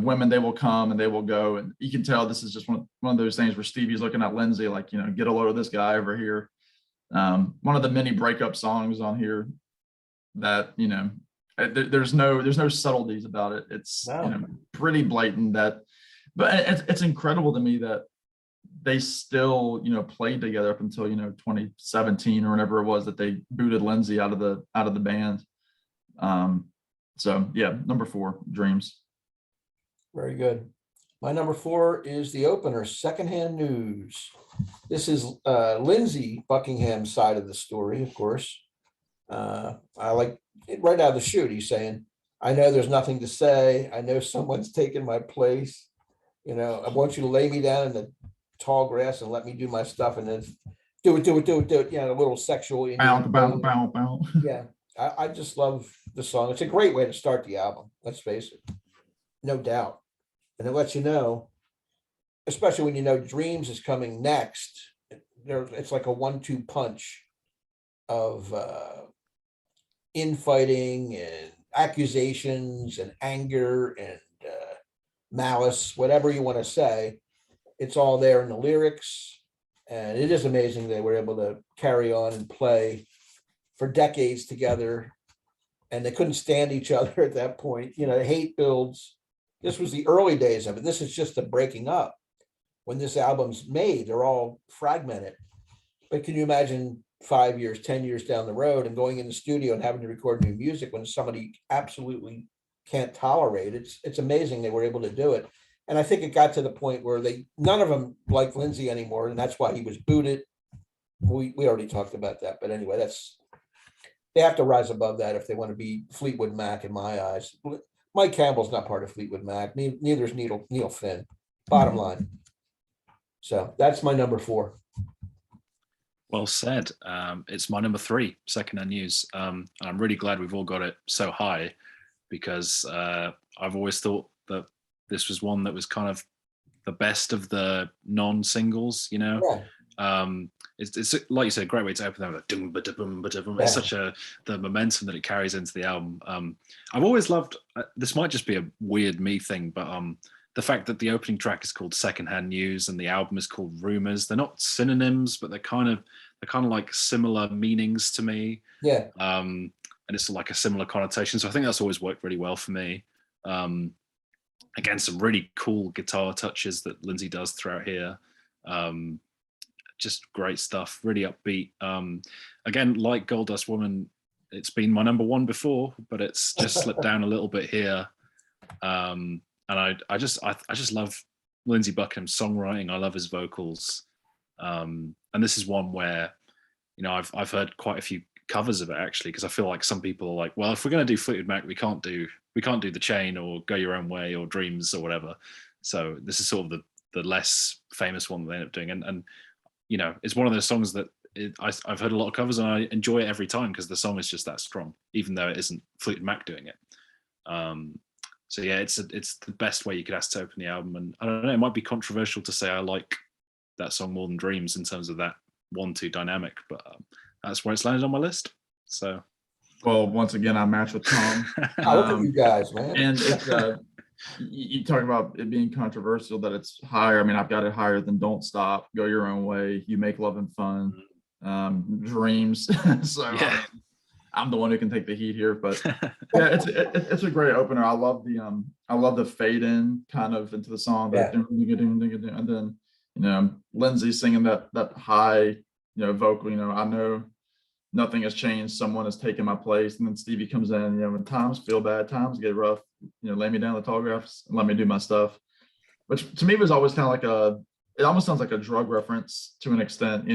women, they will come and they will go. And you can tell this is just one of those things where Stevie's looking at Lindsey like, you know, get a load of this guy over here. One of the many breakup songs on here that, you know, there's no subtleties about it. It's you know, pretty blatant but it's incredible to me that they still, you know, played together up until, you know, 2017 or whenever it was that they booted Lindsey out of the band. So yeah, number 4, Dreams. Very good. My number 4 is the opener, Secondhand News. This is Lindsey Buckingham's side of the story, of course. I like it right out of the chute. He's saying, I know there's nothing to say. I know someone's taken my place. You know, I want you to lay me down in the tall grass and let me do my stuff, and then do it. You know, a little sexual. Bow. Yeah, I just love the song. It's a great way to start the album. Let's face it, no doubt. And it lets you know, especially when you know Dreams is coming next. It's like a 1-2 punch of infighting and accusations and anger and malice, whatever you want to say. It's all there in the lyrics, and it is amazing they were able to carry on and play for decades together, and they couldn't stand each other at that point. You know, hate builds. This was the early days of it. This is just the breaking up. When this album's made, they're all fragmented. But can you imagine 5 years, 10 years down the road and going in the studio and having to record new music when somebody absolutely can't tolerate it? It's amazing they were able to do it. And I think it got to the point where none of them liked Lindsey anymore, and that's why he was booted. We already talked about that, but anyway, they have to rise above that if they want to be Fleetwood Mac in my eyes. Mike Campbell's not part of Fleetwood Mac. Neither is Neil Finn. Bottom line. So that's my number 4. Well said. It's my number 3, Secondhand News. I'm really glad we've all got it so high, because I've always thought that this was one that was kind of the best of the non-singles, you know. Yeah. It's like you said, a great way to open them. Like, dum, ba-da-bum, ba-da-bum. It's such the momentum that it carries into the album. I've always loved. This might just be a weird me thing, but the fact that the opening track is called Secondhand News and the album is called Rumours. They're not synonyms, but they're kind of like similar meanings to me. Yeah. And it's like a similar connotation. So I think that's always worked really well for me. Again, some really cool guitar touches that Lindsey does throughout here. Just great stuff, really upbeat. Again, like Gold Dust Woman, it's been my number 1 before, but it's just slipped down a little bit here. And I just love Lindsey Buckingham's songwriting. I love his vocals. And this is one where, you know, I've heard quite a few covers of it actually, because I feel like some people are like, well, if we're going to do Fleetwood Mac, we can't do The Chain or Go Your Own Way or Dreams or whatever. So this is sort of the less famous one that they end up doing, and you know, it's one of those songs that I've heard a lot of covers and I enjoy it every time because the song is just that strong, even though it isn't Fleetwood Mac doing it. So yeah, it's the best way you could ask to open the album. And I don't know, it might be controversial to say I like that song more than Dreams in terms of that 1-2 dynamic, but that's where it's landed on my list. So, well, once again, I match with Tom. I look at you guys, man. And it's you talk about it being controversial that it's higher. I mean, I've got it higher than Don't Stop, Go Your Own Way, You Make Love and Fun, Dreams. So yeah. I'm the one who can take the heat here, but yeah, it's a great opener. I love the fade in kind of into the song, Yeah. And then Lindsey singing that high vocal. I know nothing has changed. Someone has taken my place, and then Stevie comes in. When times feel bad, times get rough. Lay me down the tall grass and let me do my stuff. Which to me was always kind of like it almost sounds like a drug reference to an extent.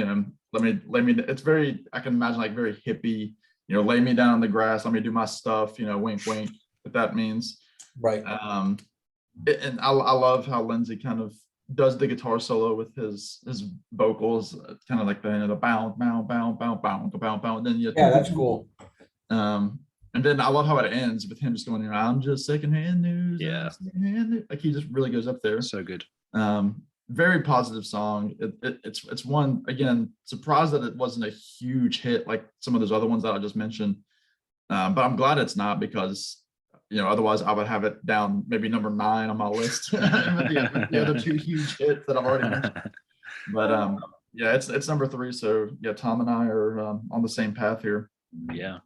Let me. It's very. I can imagine like very hippie. Lay me down on the grass. Let me do my stuff. Wink, wink. What that means. Right. And I love how Lindsey kind of does the guitar solo with his vocals, kind of like the bound, bound, bound, bound, bound, bound, bound. And then that's cool. And then I love how it ends with him just going, I'm just secondhand news. Yeah. Secondhand news. Like he just really goes up there. So good. Very positive song. It's one, again, surprised that it wasn't a huge hit like some of those other ones that I just mentioned. But I'm glad it's not, because otherwise I would have it down maybe number 9 on my list. the other 2 huge hits that I've already mentioned. But yeah, it's number 3. So yeah, Tom and I are on the same path here. Yeah.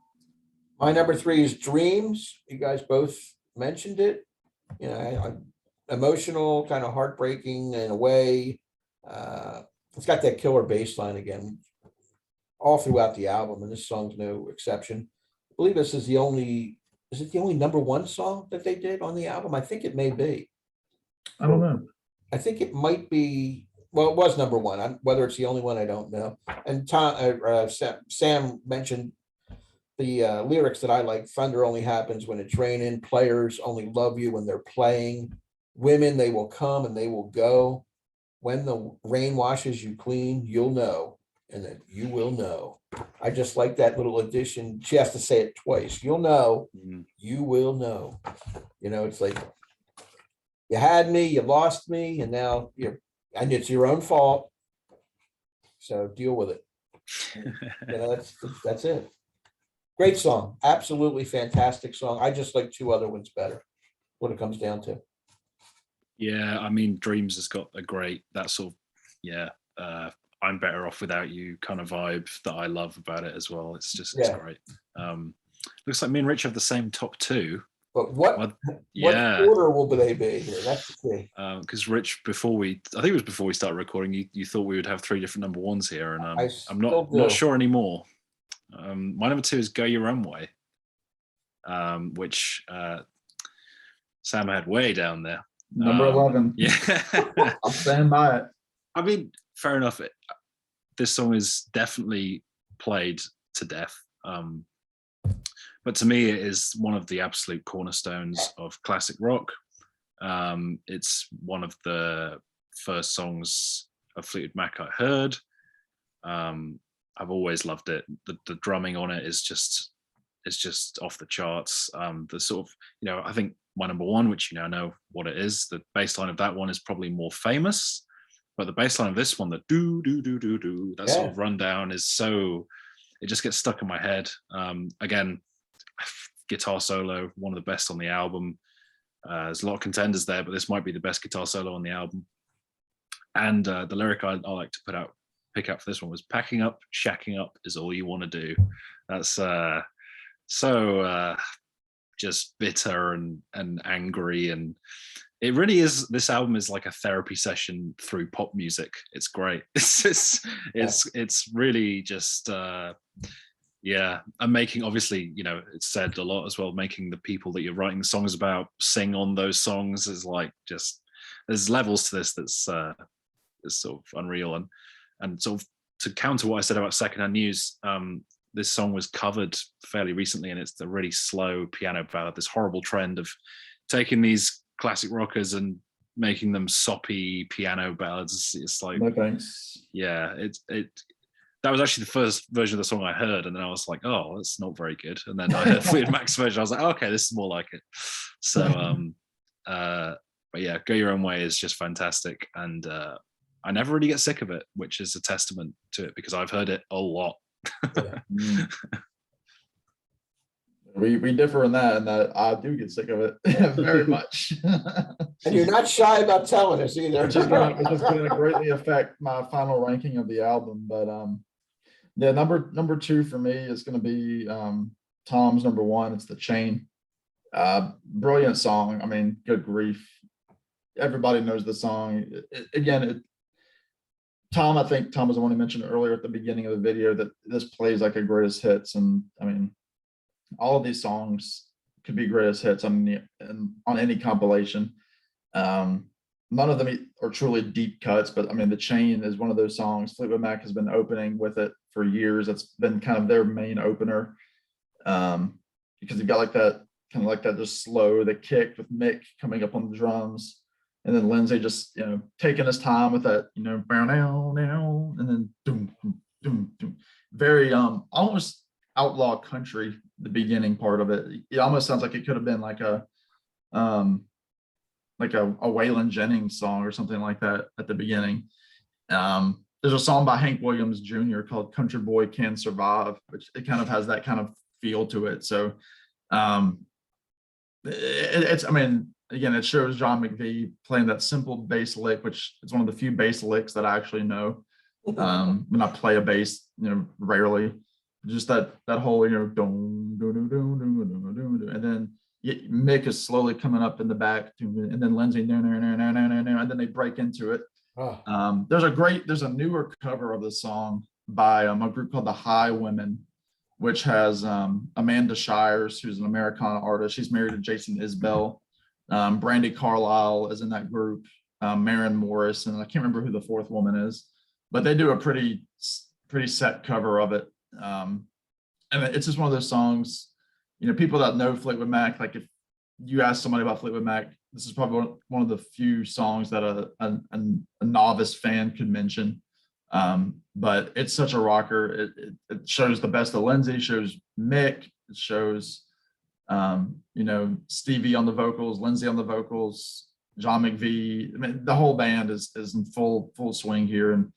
My number 3 is Dreams. You guys both mentioned it. Emotional, kind of heartbreaking in a way. It's got that killer bass line again all throughout the album, and this song's no exception. I believe this is the only number 1 song that they did on the album? I think it may be. I don't know. I think it might be. Well, it was number 1. Whether it's the only one, I don't know. And Sam mentioned the lyrics that I like. Thunder only happens when it's raining. Players only love you when they're playing. Women, they will come and they will go. When the rain washes you clean, you'll know, and that you will know. I just like that little addition. She has to say it twice. You'll know, you will know. It's like you had me, you lost me, and now and it's your own fault. So deal with it. That's it. Great song. Absolutely fantastic song. I just like 2 other ones better, what it comes down to. Yeah, I mean, Dreams has got a great, that sort of, I'm better off without you kind of vibe that I love about it as well. It's great. Looks like me and Rich have the same top 2. But what order will they be here? That's the key. Because Rich, I think it was before we started recording, you thought we would have 3 different number 1s here, and I'm not sure anymore. My number 2 is Go Your Own Way, which Sam had way down there. Number 11. Yeah. I'm standing by it. I mean, fair enough. This song is definitely played to death. But to me, it is one of the absolute cornerstones of classic rock. It's one of the first songs of Fleetwood Mac I heard. I've always loved it. The drumming on it is just off the charts. The sort of, I think my number 1, which know what it is, the bass line of that one is probably more famous, but the bass line of this one, the do do do do do, that sort of rundown is so, it just gets stuck in my head. Again, guitar solo, one of the best on the album. There's a lot of contenders there, but this might be the best guitar solo on the album. And the lyric I like to pick up for this one was, packing up, shacking up is all you want to do. That's so just bitter and angry, and it really is. This album is like a therapy session through pop music. It's great. It's really just I'm making, obviously, it's said a lot as well, making the people that you're writing songs about sing on those songs is like, just there's levels to this that's sort of unreal. And sort of to counter what I said about Secondhand News, this song was covered fairly recently, and it's the really slow piano ballad, this horrible trend of taking these classic rockers and making them soppy piano ballads. It's like, no thanks. Yeah, that was actually the first version of the song I heard, and then I was like, oh, that's not very good. And then I heard Fleetwood Mac's version. I was like, oh, okay, this is more like it. So, but yeah, Go Your Own Way is just fantastic, and I never really get sick of it, which is a testament to it because I've heard it a lot. We differ in that I do get sick of it very much. And you're not shy about telling us either. Which is gonna greatly affect my final ranking of the album. But yeah, number 2 for me is gonna be Tom's number 1. It's The Chain. Brilliant song. I mean, good grief. Everybody knows the song. Tom, I think Tom was the one who mentioned earlier at the beginning of the video that this plays like a greatest hits. And I mean, all of these songs could be greatest hits on any compilation. None of them are truly deep cuts, but I mean, The Chain is one of those songs. Fleetwood Mac has been opening with it for years. It's been kind of their main opener, because you've got like that just slow, the kick with Mick coming up on the drums, and then Lindsey just taking his time with that now, and then doom, doom, doom. Very almost outlaw country. The beginning part of it almost sounds like it could have been like a Waylon Jennings song or something like that at the beginning. There's a song by Hank Williams Jr. called Country Boy Can Survive, which it kind of has that kind of feel to it. So it shows John McVie playing that simple bass lick, which is one of the few bass licks that I actually know. When I play a bass, rarely. Just that whole and then Mick is slowly coming up in the back, and then Lindsey and then they break into it. There's a newer cover of the song by a group called the High Women, which has Amanda Shires, who's an Americana artist. She's married to Jason Isbell. Brandy Carlisle is in that group. Maren Morris, and I can't remember who the fourth woman is, but they do a pretty set cover of it. And it's just one of those songs, people that know Fleetwood Mac, like if you ask somebody about Fleetwood Mac, this is probably one of the few songs that a novice fan could mention. But it's such a rocker. It shows the best of Lindsey, shows Mick, it shows Stevie on the vocals, Lindsey on the vocals, John McVie. I mean, the whole band is in full swing here, and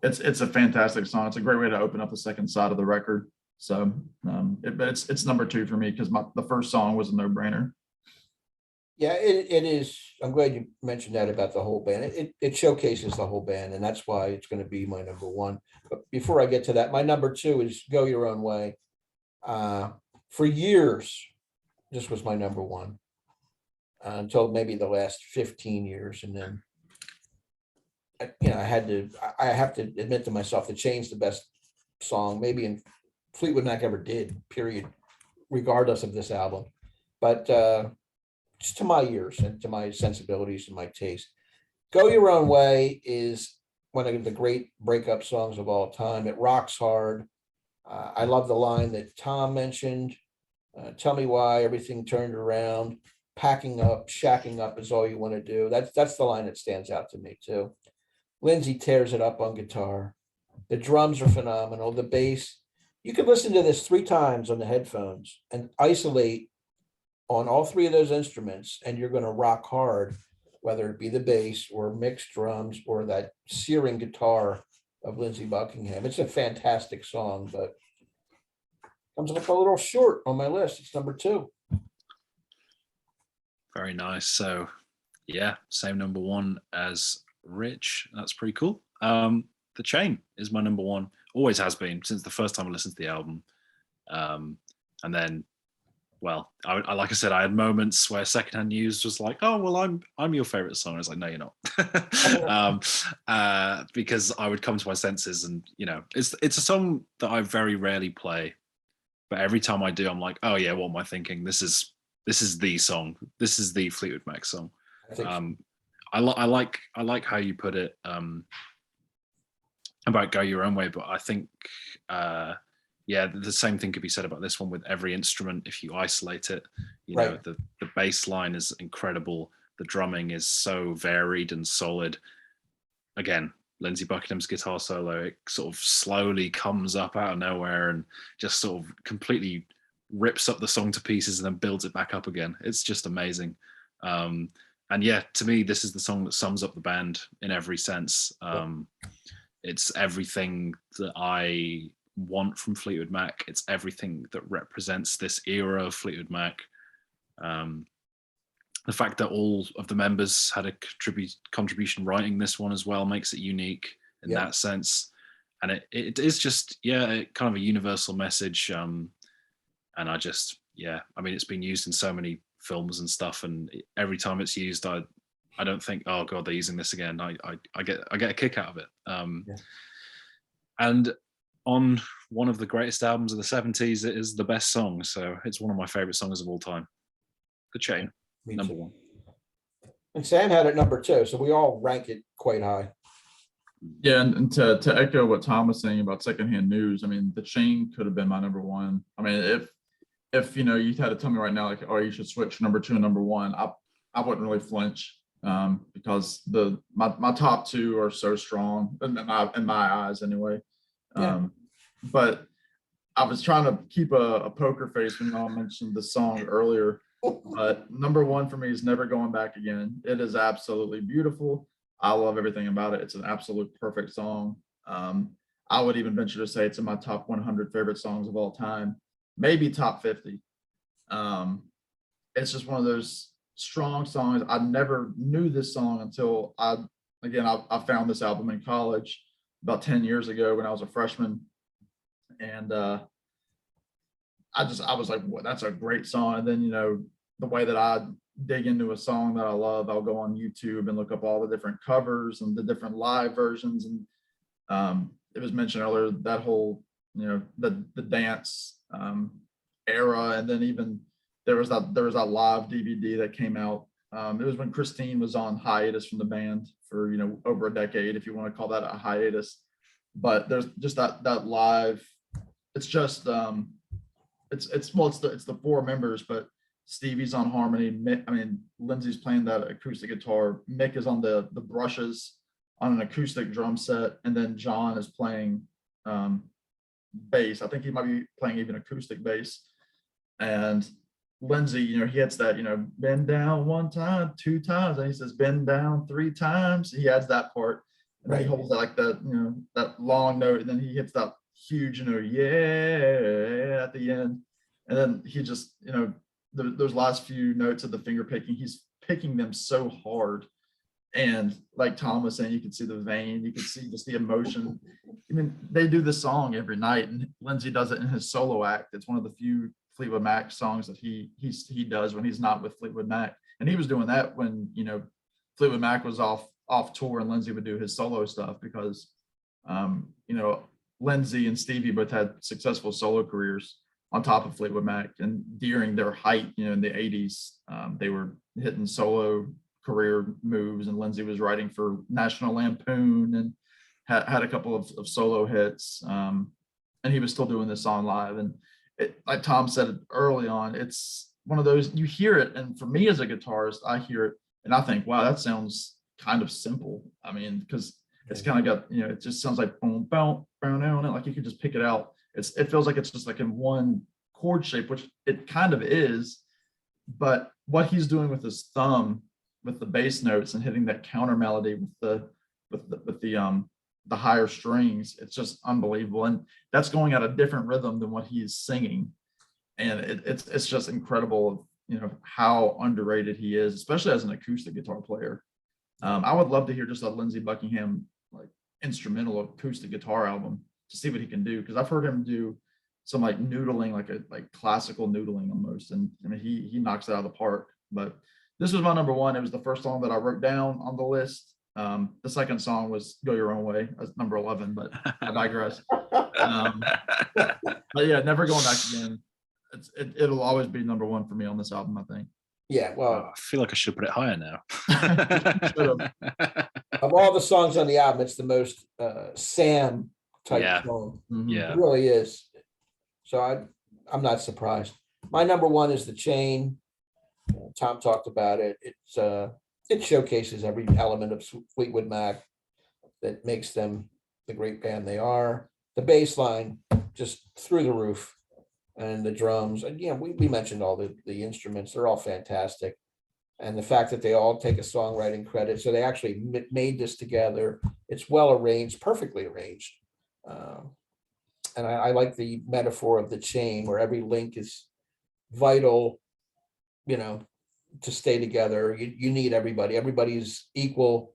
it's a fantastic song. It's a great way to open up the second side of the record. So it's number 2 for me because the first song was a no-brainer. Yeah, it is. I'm glad you mentioned that about the whole band. It showcases the whole band, and that's why it's going to be my number 1. But before I get to that, my number 2 is Go Your Own Way. For years, this was my number 1 until maybe the last 15 years, and then I have to admit to myself that Chain's the best song maybe in Fleetwood Mac ever did, period, regardless of this album. But just to my ears and to my sensibilities and my taste, Go Your Own Way is one of the great breakup songs of all time. It rocks hard. I love the line that Tom mentioned. Tell me why everything turned around. Packing up, shacking up is all you want to do. That's the line that stands out to me too. Lindsey tears it up on guitar. The drums are phenomenal. The bass. You could listen to this 3 times on the headphones and isolate on all 3 of those instruments, and you're going to rock hard, whether it be the bass or mixed drums or that searing guitar of Lindsey Buckingham. It's a fantastic song, but comes up a little short on my list. It's number 2. Very nice. So yeah, same number 1 as Rich. That's pretty cool. The Chain is my number 1. Always has been since the first time I listened to the album. And then, well, I like I said, I had moments where Secondhand News was like, "Oh, well, I'm your favorite song." I was like, "No, you're not," because I would come to my senses, and it's a song that I very rarely play, but every time I do, I'm like, "Oh yeah, what am I thinking? This is the song. This is the Fleetwood Mac song." I like how you put it about Go Your Own Way, but I think the same thing could be said about this one with every instrument. If you isolate it, the bass line is incredible. The drumming is so varied and solid. Again, Lindsey Buckingham's guitar solo. It sort of slowly comes up out of nowhere and just sort of completely rips up the song to pieces and then builds it back up again. It's just amazing. And yeah, to me, this is the song that sums up the band in every sense. It's everything that I want from Fleetwood Mac. It's everything that represents this era of Fleetwood Mac. The fact that all of the members had a contribution writing this one as well makes it unique in that sense. And it is just, kind of a universal message. And I just, I mean, it's been used in so many films and stuff, and every time it's used, I don't think, oh God, they're using this again. I get a kick out of it. And on one of the greatest albums of the 70s, it is the best song. So it's one of my favorite songs of all time. The Chain. Number one. And Sam had it number 2, so we all rank it quite high. Yeah, and to echo what Tom was saying about secondhand news, I mean, The Chain could have been my number 1. I mean, if you had to tell me right now, like, oh, you should switch number 2 and number 1, I wouldn't really flinch, because my top 2 are so strong in my eyes anyway. But I was trying to keep a poker face when y'all mentioned the song earlier. But number 1 for me is Never Going Back Again. It is absolutely beautiful. I love everything about it. It's an absolute perfect song. I would even venture to say it's in my top 100 favorite songs of all time, maybe top 50. It's just one of those strong songs. I never knew this song until I found this album in college about 10 years ago when I was a freshman. And I was like, well, that's a great song. And then, the way that I dig into a song that I love, I'll go on YouTube and look up all the different covers and the different live versions. And it was mentioned earlier, that whole, the dance era. And then even there was that live DVD that came out. It was when Christine was on hiatus from the band for, over a decade, if you want to call that a hiatus. But there's just that live, it's just, it's the 4 members, but Stevie's on harmony. Lindsey's playing that acoustic guitar. Mick is on the brushes on an acoustic drum set, and then John is playing bass. I think he might be playing even acoustic bass. And Lindsey, he hits that, bend down 1 time, 2 times, and he says bend down 3 times. He adds that part, and then he holds that like that, that long note, and then he hits that huge, yeah, at the end, and then he just, those last few notes of the finger picking, he's picking them so hard. And like Tom was saying, you can see the vein, you can see just the emotion. I mean, they do this song every night, and Lindsey does it in his solo act. It's one of the few Fleetwood Mac songs that he does when he's not with Fleetwood Mac. And he was doing that when, Fleetwood Mac was off tour, and Lindsey would do his solo stuff because, Lindsey and Stevie both had successful solo careers on top of Fleetwood Mac, and during their height, in the 80s, they were hitting solo career moves, and Lindsey was writing for National Lampoon and had a couple of solo hits, and he was still doing this song live. And like Tom said early on, it's one of those, you hear it, and for me as a guitarist, I hear it and I think, wow, that sounds kind of simple. I mean, because it's kind of got, it just sounds like boom, boom, boom, boom, like you could just pick it out. It feels like it's just like in one chord shape, which it kind of is, but what he's doing with his thumb, with the bass notes and hitting that counter melody with the higher strings, it's just unbelievable. And that's going at a different rhythm than what he's singing, and it's just incredible, how underrated he is, especially as an acoustic guitar player. I would love to hear just a Lindsey Buckingham like instrumental acoustic guitar album to see what he can do, because I've heard him do some like noodling, like classical noodling almost, and I mean he knocks it out of the park. But this was my number 1. It was the first song that I wrote down on the list. The second song was Go Your Own Way as number 11, but I digress. But yeah, Never Going Back Again. It'll always be number 1 for me on this album, I think. Yeah, well, I feel like I should put it higher now. of all the songs on the album, it's the most Sam type song. Yeah, It really is. So I'm not surprised. My number 1 is The Chain. Tom talked about it. It showcases every element of Fleetwood Mac. that makes them the great band they are. The bass line just through the roof, and the drums. And yeah, we mentioned all the instruments. They're all fantastic. And the fact that they all take a songwriting credit, so they actually made this together. It's well arranged, perfectly arranged. And I like the metaphor of the chain, where every link is vital, you know, to stay together. You need everybody. Everybody's equal.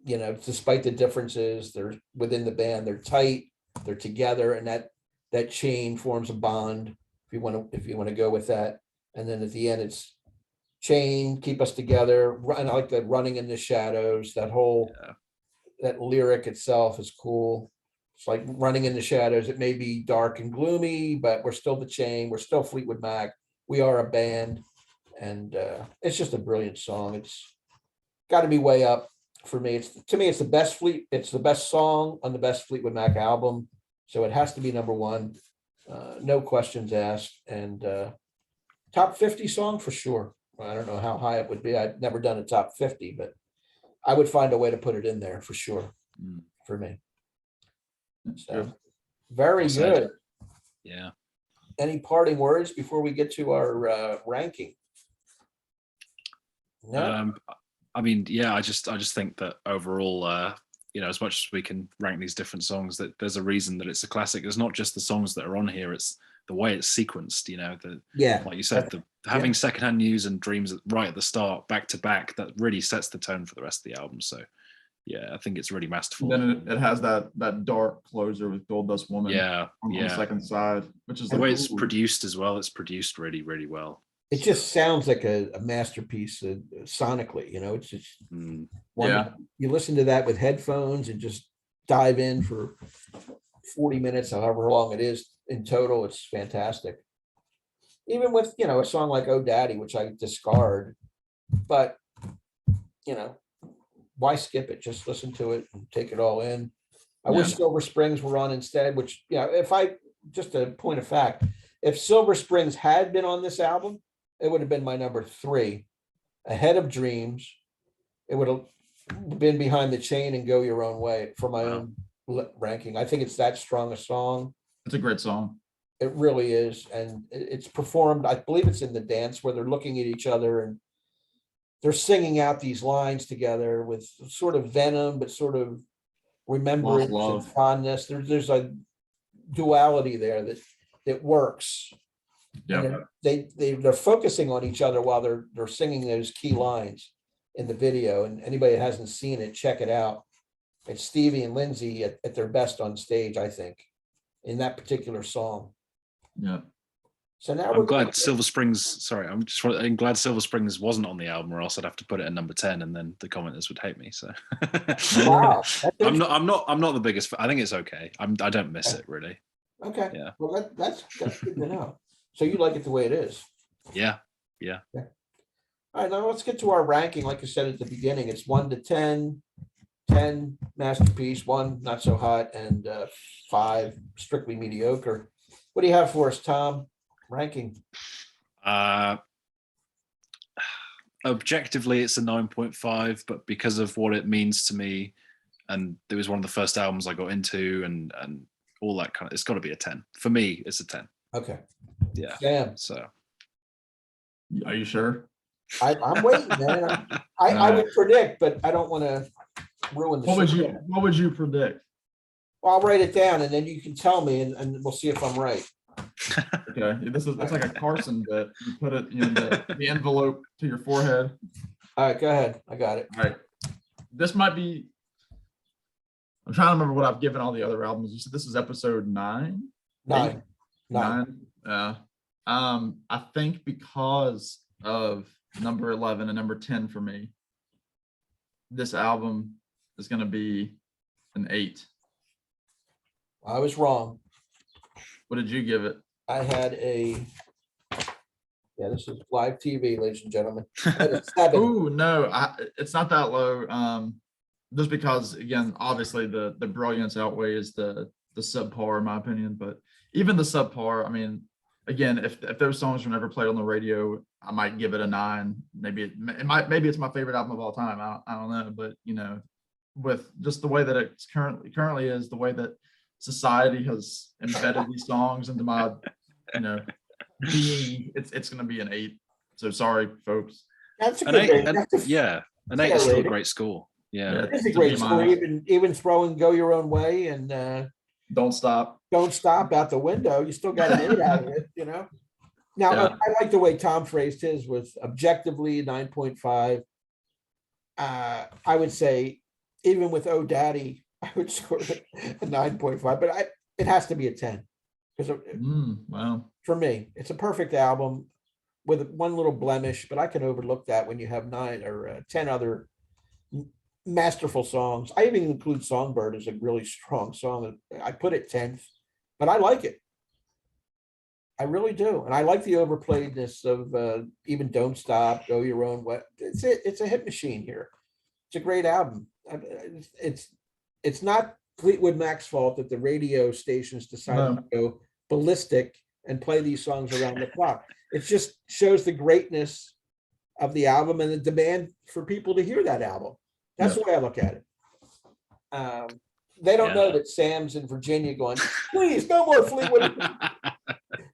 You know, despite the differences, they're within the band, they're tight, they're together, and that chain forms a bond, if you want to go with that. And then at the end, it's chain, keep us together. And I like the running in the shadows. That whole that lyric itself is cool. It's like running in the shadows. It may be dark and gloomy, but we're still the chain. We're still Fleetwood Mac. We are a band, and it's just a brilliant song. It's got to be way up for me. To me, it's the best It's the best song on the best Fleetwood Mac album, so it has to be number one. No questions asked. And top 50 song for sure. I don't know how high it would be. I've never done a top 50, but I would find a way to put it in there for sure. For me. So, very Well said. good. Yeah. Any parting words before we get to our ranking? No. I mean, yeah, I just think that overall, you know, as much as we can rank these different songs, that there's a reason that it's a classic. It's not just the songs that are on here; it's the way it's sequenced. You know, like you said, having Secondhand News and Dreams right at the start, back to back, that really sets the tone for the rest of the album. So, yeah, I think it's really masterful. Then it has that dark closer with Gold Dust Woman. On the second side, which is the way it's produced as well. It's produced really, really well. It just sounds like a masterpiece sonically, you know. It's just you listen to that with headphones and just dive in for 40 minutes, however long it is in total. It's fantastic. Even with, you know, a song like Oh Daddy, which I discard, but you know, why skip it? Just listen to it and take it all in. I wish Silver Springs were on instead, which, you know, just a point of fact, if Silver Springs had been on this album, it would have been my number 3, ahead of Dreams. It would have been behind the chain and Go Your Own Way for my own ranking. I think it's that strong a song. It's a great song. It really is. And it's performed, I believe it's in the dance where they're looking at each other and they're singing out these lines together with sort of venom, but sort of remembrance and fondness. There's a duality there that works. Yeah, they're focusing on each other while they're singing those key lines in the video. And anybody that hasn't seen it, check it out. It's Stevie and Lindsey at their best on stage, I think, in that particular song. Yeah. So now I'm glad Silver Springs. Sorry, I'm glad Silver Springs wasn't on the album, or else I'd have to put it at number 10, and then the commenters would hate me. So wow, I'm not the biggest. I think it's okay. I don't miss it really. Okay. Yeah. Well, that's good to know. So you like it the way it is. Yeah. All right, now let's get to our ranking. Like I said at the beginning, it's 1 to 10, 10 masterpiece, 1 not so hot, and 5 strictly mediocre. What do you have for us, Tom? Ranking? Objectively, it's a 9.5, but because of what it means to me, and it was one of the first albums I got into, and all that kind of, it's got to be a 10 for me. It's a 10. Okay. Yeah. Sam. So, are you sure? I'm waiting, man. I would predict, but I don't want to ruin the show. What would you predict? Well, I'll write it down, and then you can tell me, and we'll see if I'm right. Okay, that's like a Carson bit. You put it in the envelope to your forehead. All right, go ahead. I got it. All right. This might be. I'm trying to remember what I've given all the other albums. You said this is episode 9. 9. I think because of number 11 and number 10 for me, this album is going to be an 8. I was wrong. What did you give it? I had this is live TV, ladies and gentlemen. I had a 7. Oh no, it's not that low. Just because, again, obviously the brilliance outweighs the subpar in my opinion. But even the subpar, I mean, again, if those songs were never played on the radio, I might give it a 9. Maybe maybe it's my favorite album of all time. I don't know, but you know, with just the way that it's currently is, the way that society has embedded these songs into my, being, it's going to be an 8. So sorry, folks. That's a An good 8, rating. and, That's a yeah, an fair 8 is still a rating. great score. Yeah. Yeah. It's a to great be score. mine. Even throwing "Go Your Own Way" and Don't stop. "Don't Stop" out the window, you still got an 8 out of it. Now, Yeah. I like the way Tom phrased his, was objectively 9.5. I would say, even with "Oh Daddy," I would score it a 9.5, but it has to be a 10 because Wow. for me, it's a perfect album with one little blemish, but I can overlook that when you have 9 or 10 other masterful songs. I even include "Songbird" as a really strong song. I put it 10th, but I like it. I really do, and I like the overplayedness of even "Don't Stop," "Go Your Own Way." It's a hit machine here. It's a great album. It's not Fleetwood Mac's fault that the radio stations decided to go ballistic and play these songs around the clock. It just shows the greatness of the album and the demand for people to hear that album. That's the way I look at it. They don't know that Sam's in Virginia going, please, no more Fleetwood.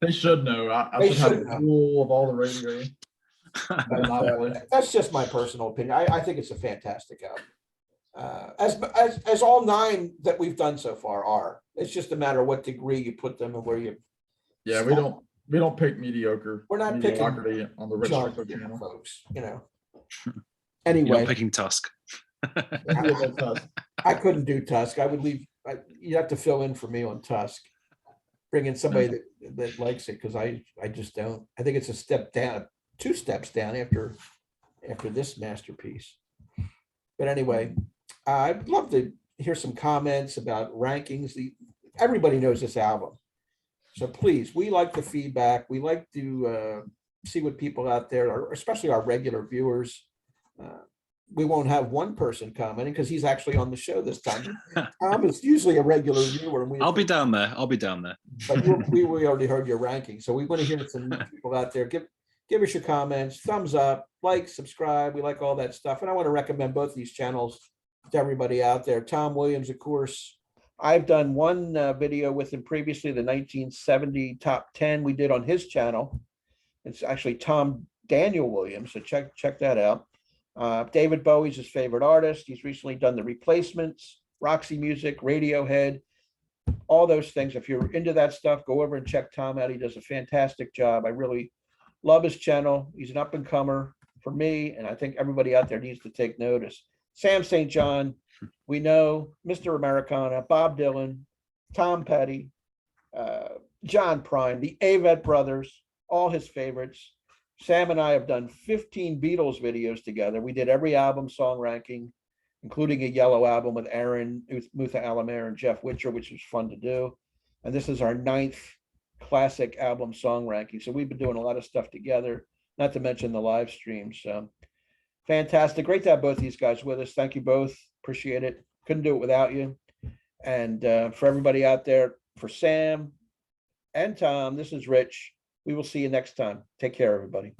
They should know. I should have a rule of all the radio. That's just my personal opinion. I think it's a fantastic album. As all 9 that we've done so far are. It's just a matter of what degree you put them and where you. Yeah, we don't pick mediocre. We're not picking mediocrity on the Rich junk, Strickler channel, folks. You're Anyway, not picking Tusk. I couldn't do Tusk. I would leave. You have to fill in for me on Tusk. Bring in somebody that likes it, because I just don't. I think it's a step down, 2 steps down after this masterpiece. But anyway, I'd love to hear some comments about rankings. Everybody knows this album, so please, we like the feedback. We like to see what people out there, or especially our regular viewers. We won't have one person commenting because he's actually on the show this time. Tom is usually a regular viewer. And I'll be down there. But we already heard your ranking, so we want to hear some people out there. Give us your comments, thumbs up, like, subscribe. We like all that stuff. And I want to recommend both these channels to everybody out there. Tom Williams, of course. I've done one video with him previously, the 1970 top 10 we did on his channel. It's actually Tom Daniel Williams, so check that out. David Bowie's his favorite artist. He's recently done The Replacements, Roxy Music, Radiohead, all those things. If you're into that stuff, go over and check Tom out. He does a fantastic job. I really love his channel. He's an up and comer for me, and I think everybody out there needs to take notice. Sam St. John, we know, Mr. Americana, Bob Dylan, Tom Petty, John Prine, the Avett Brothers, all his favorites. Sam and I have done 15 Beatles videos together. We did every album song ranking, including a Yellow album with Aaron, MUTHA, ALAMARE, and Jeff Witcher, which was fun to do. And this is our 9th classic album song ranking. So we've been doing a lot of stuff together, not to mention the live streams. So fantastic. Great to have both these guys with us. Thank you both. Appreciate it. Couldn't do it without you. And for everybody out there, for Sam and Tom, this is Rich. We will see you next time. Take care, everybody.